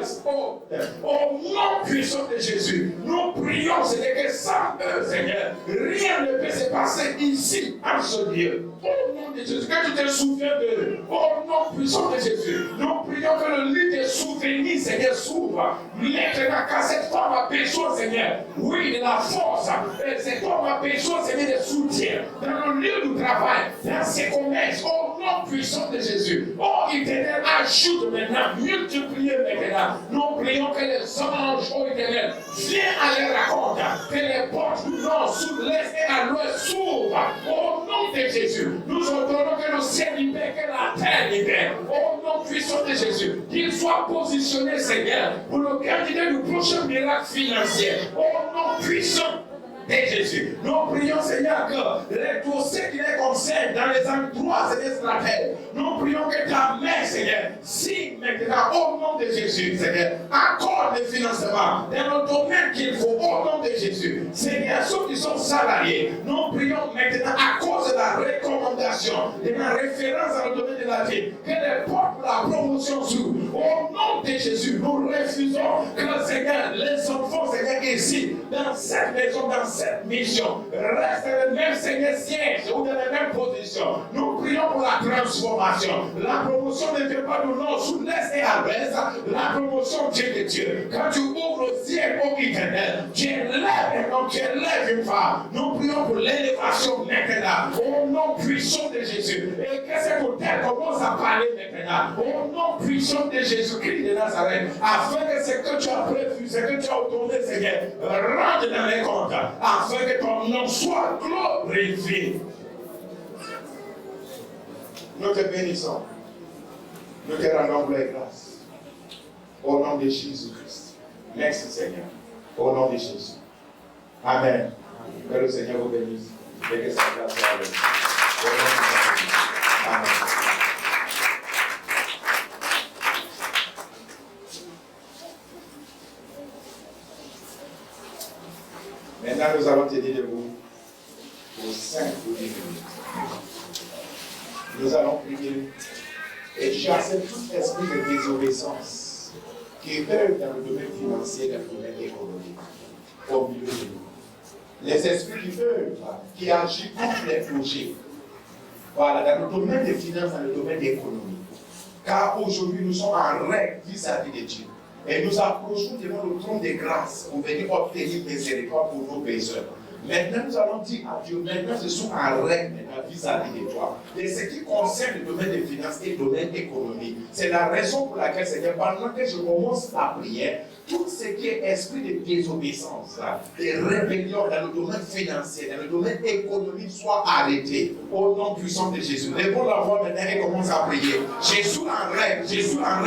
au nom puissant de Jésus, nous prions, Seigneur, que sans eux, Seigneur, rien ne peut se passer ici, en ce lieu. Au nom de Jésus, que tu te souviens d'eux, au nom puissant de Jésus, nous prions que le lit des souvenirs, Seigneur, s'ouvre. Maintenant, quand cette femme a besoin, Seigneur, oui, de la force, cet homme a besoin, Seigneur, de soutien dans le lieu du travail, dans ses commerces, au nom puissant de Jésus. Oh, Éternel, ajoute maintenant, multipliez maintenant. Nous prions que les anges, oh Éternel, viennent à leur raconte, que les portes du nord, sud, l'est et à l'ouest s'ouvrent. Au nom de Jésus, nous ordonnons que le ciel libère, que la terre libère. Au nom puissant de Jésus, qu'il soit positionné, Seigneur, pour le candidat du prochain miracle financier. Au nom puissant de Jésus. Nous prions, Seigneur, que les dossiers qui les concernent dans les endroits stratèges, nous prions que ta main, Seigneur, signe maintenant au nom de Jésus, Seigneur, accorde les financements dans le domaine qu'il faut au nom de Jésus. Seigneur, ceux qui sont salariés, nous prions maintenant à cause de la recommandation, de la référence dans le domaine de la vie, que les portes pour la promotion s'ouvrent. Au nom de Jésus, nous refusons que, Seigneur, les enfants, Seigneur, ici, dans cette maison, dans cette mission, restent le même, Seigneur, siège ou dans la même position. Nous prions pour la transformation. La promotion ne vient pas du nord, sud, l'est et à l'ouest. La promotion vient de Dieu. Quand tu ouvres le ciel, ô Éternel, tu élèves un homme, tu élèves une femme. Nous prions pour l'élévation maintenant, au nom puissant de Jésus. Et que cet hôtel commence à parler maintenant, au nom puissant de Jésus-Christ de Nazareth, afin que ce que tu as prévu, ce que tu as ordonné, Seigneur, rentre dans les comptes, afin que ton nom soit glorifié. Nous te bénissons. Nous te rendons grâce. Au nom de Jésus-Christ. Merci Seigneur. Au nom de Jésus. Amen. Que le Seigneur vous bénisse. Et que sa grâce soit avec vous. Au nom de Jésus. Amen. Maintenant, nous allons te dire debout pour 5 ou 10 minutes. Nous allons prier et chasser tout esprit de désobéissance qui œuvre dans le domaine financier, dans le domaine économique, au milieu de nous. Les esprits qui œuvrent, qui agissent contre les projets, voilà, dans le domaine des finances, dans le domaine de l'économie. Car aujourd'hui, nous sommes en règle vis-à-vis de Dieu. Et nous approchons devant le trône de grâce pour venir obtenir miséricorde pour nos pécheurs. Maintenant, nous allons dire à Dieu, maintenant, je suis en règle vis-à-vis de toi. Et ce qui concerne le domaine des finances et le domaine économique, c'est la raison pour laquelle, Seigneur, pendant que je commence la prière, tout ce qui est esprit de désobéissance, de rébellion dans le domaine financier, dans le domaine économique, soit arrêté au nom puissant de Jésus. Lèvons la voix maintenant et commence à prier. Je suis en règle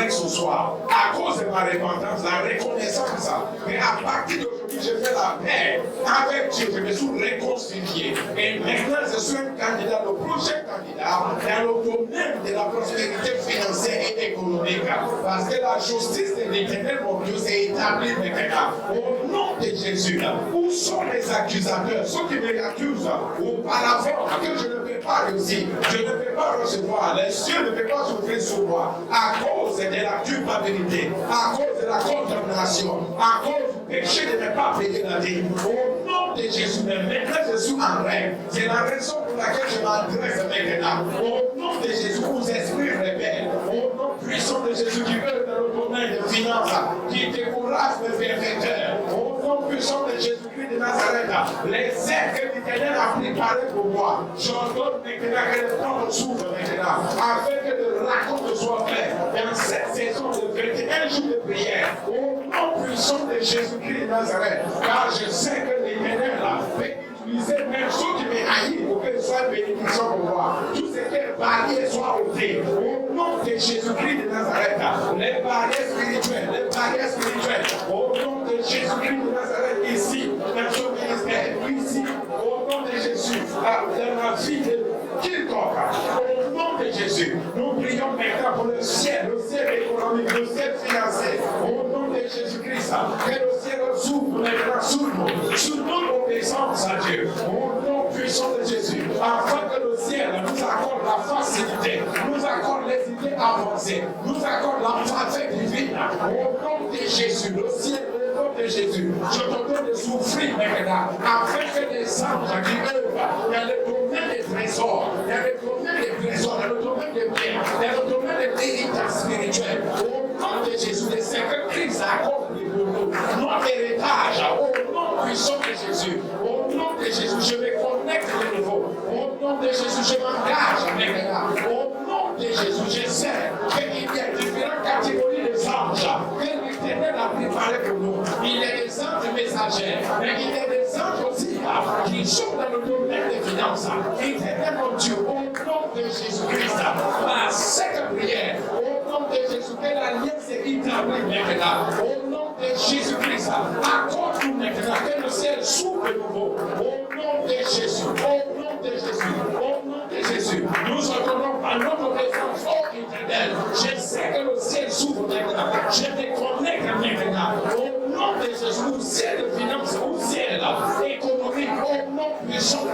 ce soir, à cause de ma repentance, la reconnaissance. Mais à partir d'aujourd'hui, je fais la paix avec Dieu, je me suis réconcilié. Et maintenant, je suis un candidat, le prochain candidat, dans le domaine de la prospérité financière et économique. Parce que la justice de l'Éternel, mon Dieu, c'est établi maintenant. Au nom de Jésus, où sont les accusateurs, ceux qui m'accusent auparavant, que je ne peux pas réussir, je ne peux pas recevoir, les cieux ne peuvent pas s'ouvrir sur moi, à cause de la culpabilité, à cause de la condamnation, à cause du péché de ne pas payer la vie. Au nom de Jésus, maintenant je suis en règle. C'est la raison pour laquelle je m'adresse maintenant. Au nom de Jésus, vous esprits rebelles, au nom puissant de Jésus qui veut dans le domaine des finances, qui décourage les bienfaiteurs, au nom puissant de Jésus-Christ de Nazareth, Les ailes que l'Éternel a préparées pour moi, j'ordonne maintenant que les portes s'ouvrent maintenant, afin que le raconte soit fait dans cette saison de 21 jours de prière, au nom puissant de Jésus-Christ de Nazareth, car je sais que l'Éternel peut utiliser même ceux qui me haïssent pour que ce soit une bénédiction pour moi. Tout ce qui est barrière soit ôté. Au nom de Jésus-Christ de Nazareth, les barrières spirituelles, au nom de Jésus-Christ de Nazareth, ici, dans ce ministère, ici, au nom de Jésus, dans la vie de quiconque, au nom de Jésus, nous prions maintenant pour le ciel économique, le ciel financier, au nom de Jésus-Christ, que le ciel s'ouvre maintenant sous notre obéissance à Dieu, au nom puissant de Jésus, afin que le ciel nous accorde la facilité, nous accorde les idées avancées, nous accorde la faveur divine, au nom de Jésus, le ciel, au nom de Jésus, je te donne de souffrir maintenant, afin que les anges qui œuvrent dans le domaine des trésors, dans le domaine des trésors, dans le domaine des biens, dans le domaine des héritage spirituel, au nom de Jésus, de ce que Christ accorde pour nous, notre héritage, au nom puissant de Jésus, au nom de Jésus, je me connecte de nouveau, au nom de Jésus, je m'engage maintenant, au nom de Jésus, je sais qu'il y a différentes catégories de anges que l'Éternel a préparées pour nous. Il y a des anges messagers, mais il y a des anges aussi qui sont dans le domaine des finances. Éternel mon Dieu, au nom de Jésus-Christ, par cette prière, au nom de Jésus, que l'alliance est établie maintenant, au nom de Jésus-Christ, accorde-nous maintenant que le ciel s'ouvre de nouveau, au nom de Jésus, au nom de Jésus, au nom de Jésus, nous entendons par notre présence, oh Éternel, je sais que le ciel s'ouvre maintenant, je me connecte maintenant, au nom de Jésus, au ciel de finances, au ciel économique, au nom puissant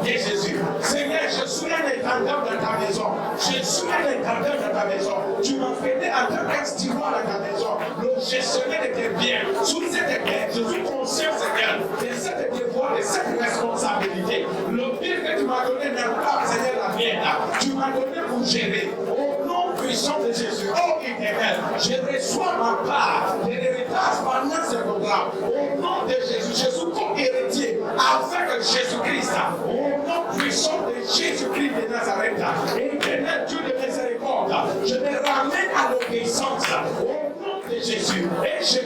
de Jésus. Seigneur, je suis un intendant dans ta maison, je suis un intendant dans ta maison, tu m'as fait en tant qu'instituteur dans ta maison, le gestionnaire de tes biens, sous cette biens, je suis conscient, Seigneur, de cette devoir, de cette responsabilité. Le bien que tu m'as donné n'est pas, Seigneur, la mienne, tu m'as donné pour gérer, au nom puissant de Jésus, oh Éternel, je reçois ma part de l'héritage pendant ce programme, au nom de Jésus, je suis co-héritier avec Jésus-Christ, au nom puissant de Jésus-Christ de Nazareth, Éternel Dieu de miséricorde, je me ramène à l'obéissance, au nom de Jésus, et je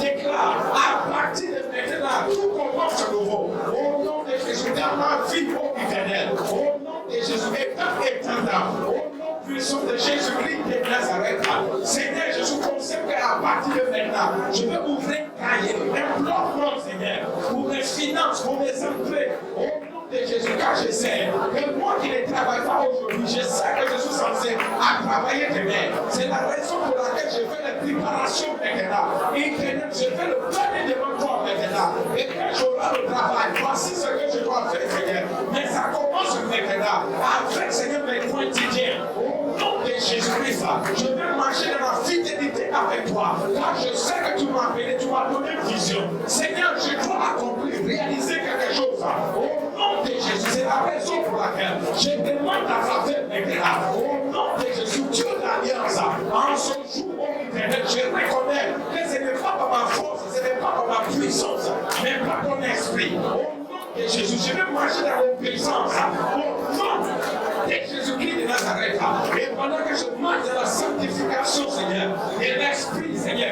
déclare à partir de maintenant, tout commence à nouveau, au nom de Jésus, dans ma vie, ô Éternel, au nom de Jésus, étendant, au nom puissant de Jésus-Christ de Nazareth, Seigneur, je suis conscient qu'à partir de maintenant, je vais ouvrir un cahier, un bloc, Seigneur, pour mes finances, pour mes entrées, au nom de Jésus, car je sais que moi qui ne travaille pas aujourd'hui, je sais que je suis censé travailler demain. C'est la raison pour laquelle je fais les préparations maintenant. Éternel, je fais le planning de mon corps maintenant. Et quand j'aurai le travail, voici ce que je dois faire, Seigneur. Mais ça commence maintenant avec, Seigneur, mes quotidiens. Au nom de Jésus-Christ, je vais marcher dans la fidélité avec toi. Car je sais que tu m'as appelé, tu m'as donné une vision. Seigneur, je dois accomplir, réaliser quelque chose. Au nom de Jésus, c'est la raison pour laquelle je demande ta faveur maintenant. Au nom de Jésus, Dieu d'alliance, en ce jour, ô Éternel, je reconnais que ce n'est pas par ma force, ce n'est pas par ma puissance, mais par ton esprit. Au nom de Jésus, je vais marcher dans l'obéissance. Au nom de Jésus-Christ de Nazareth. Et pendant que je marche dans la sanctification, Seigneur, de l'esprit, Seigneur,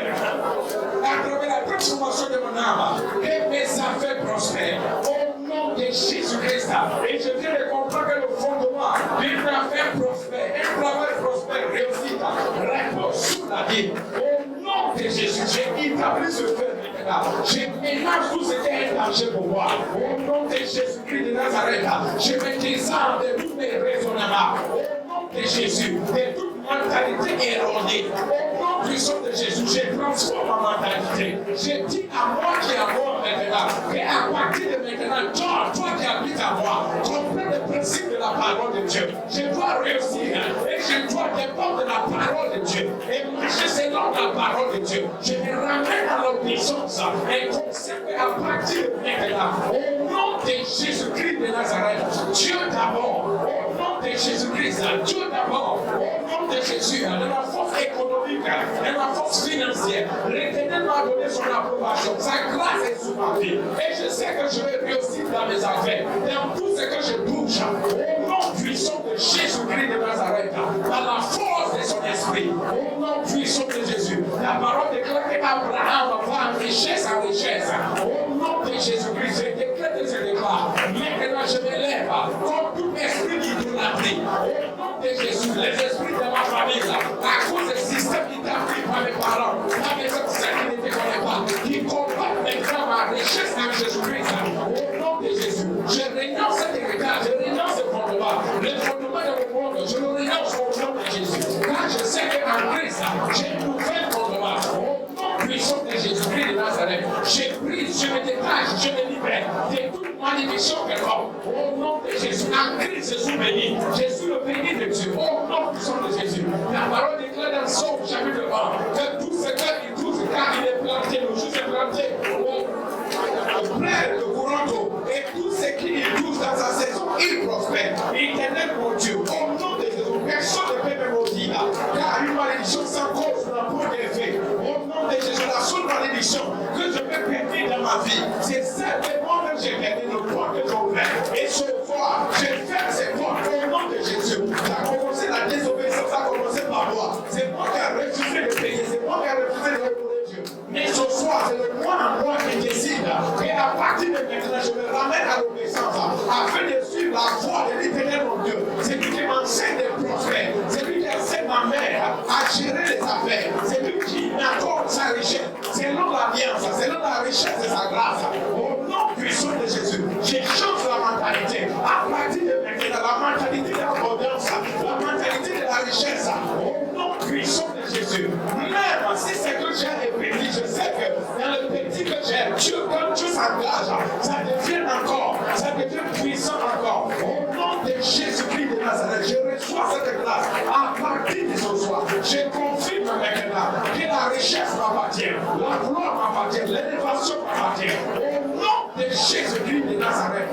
à travers la transformation de mon âme, que mes affaires prospèrent. Au nom de Jésus-Christ. Et je viens de comprendre que le fondement d'une affaire prospère, un travail prospère, réussite, repose sous la vie. Au nom de Jésus, j'ai établi ce fait maintenant. Je mélange tout ce qui est un danger pour moi. Au nom de Jésus-Christ de Nazareth, je me désarme de tous mes raisonnements. Au nom de Jésus, de toute mentalité erronée. Au nom puissant de Jésus, je transforme ma mentalité. Je dis à moi qui est à moi maintenant, et à partir de maintenant, toi qui habites à moi, comprends le principe de la parole de Dieu. Je dois réussir et je dois dépendre de la parole de Dieu et marcher selon la parole de Dieu. Je me ramène à l'obéissance et consacre à partir de maintenant, au nom de Jésus-Christ de Nazareth, Dieu d'abord, au nom de Jésus-Christ, Dieu d'abord, au nom de Jésus, de la force économique physique et ma force financière. L'Éternel m'a donné son approbation. Sa grâce est sur ma vie. Et je sais que je vais réussir dans mes affaires. Dans tout ce que je bouge, au nom puissant de Jésus-Christ de Nazareth, par la force de son esprit, au nom puissant de Jésus. La parole déclare qu'Abraham va en richesse en richesse. Au nom de Jésus-Christ, je déclare et je déclare. Maintenant, je me lève comme tout esprit d'idolâtrie. Au nom de Jésus, les esprits de ma famille, à cause du système qui t'a pris par mes parents, par mes ancêtres qui ne te connaissent pas, qui combattent maintenant ma richesse en Jésus-Christ. Au nom de Jésus, je renonce cet héritage, je renonce ce fondement. Le fondement de mon monde, je le renonce au nom de Jésus. Car je sais qu'en Christ, j'ai une nouvelle fondement. Au nom puissant de Jésus-Christ de Nazareth, je brise, je me détache, je me libère de toute malédiction quelconque. Au nom de Jésus, en Christ, je suis béni. Je suis le béni de Dieu. Au nom puissant de Jésus. La parole déclare dans Somme, chapitre 1, que tout ce qu'il trouve, car il est planté, le juste est planté au plein de courant d'eau. Et tout ce qu'il touche dans sa saison, il prospère. Éternel mon Dieu, au nom de Jésus, personne ne peut me maudire. Car une malédiction sans cause n'a pas d'effet. Au nom de Jésus, la seule malédiction que je peux perdre dans ma vie, c'est celle de moi que j'ai perdu, le point que j'ai ouvert. Et ce soir, je ferme ces portes au nom de Jésus. Ça a commencé la désobéissance, ça a commencé par moi. C'est moi qui ai refusé de payer, c'est moi qui ai refusé de honorer Dieu. Mais ce soir, c'est le moi en moi qui décide. Et à partir de maintenant, je me ramène à l'obéissance afin de suivre la voie de l'Éternel mon Dieu. C'est lui qui m'enseigne de prospérer. C'est lui qui enseigne ma mère à gérer les affaires. C'est lui qui m'accorde sa richesse. Selon l'alliance, selon la richesse de sa grâce. Au nom puissant de Jésus, je change la mentalité. À partir de maintenant, la mentalité de l'abondance, la mentalité de la richesse. Au nom puissant de Jésus. Même si c'est que j'ai est petit, je sais que dans le petit que j'ai, Dieu, quand Dieu s'engage, ça devient encore, ça devient puissant encore. Au nom de Jésus-Christ de Nazareth, je reçois cette grâce à partir de ce soir. Je confirme maintenant que la richesse m'appartient, la gloire m'appartient, l'élévation m'appartient. Au nom de Jésus-Christ de Nazareth,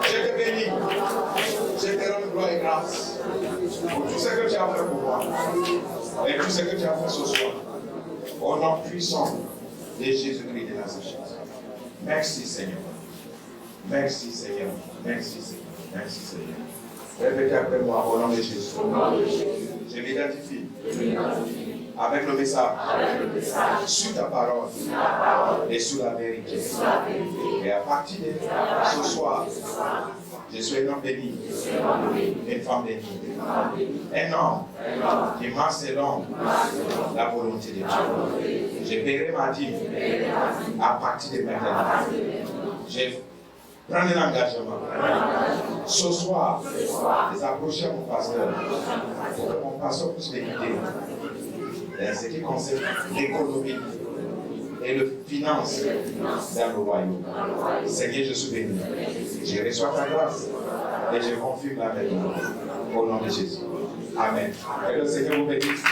je te bénis, je te rends gloire et grâce pour tout ce que tu as fait pour moi et tout ce que tu as fait ce soir. Au nom puissant de Jésus-Christ de Nazareth. Merci Seigneur. Merci Seigneur. Merci Seigneur. Merci Seigneur. Répétez après moi au nom de Jésus. Je m'identifie avec le message sur ta parole et sur la vérité. Et à partir de ce soir, je suis un homme béni, une femme bénie, un homme qui marche selon la volonté de Dieu. Je paierai ma dîme à partir de maintenant. Je prends un engagement. Ce soir, les approcher à mon pasteur pour que mon pasteur puisse m'aider dans ce qui concerne l'économie et le finance dans le royaume. Seigneur, je suis béni. Je reçois ta grâce et je confirme la maison au nom de Jésus. Amen. Que le Seigneur vous bénisse.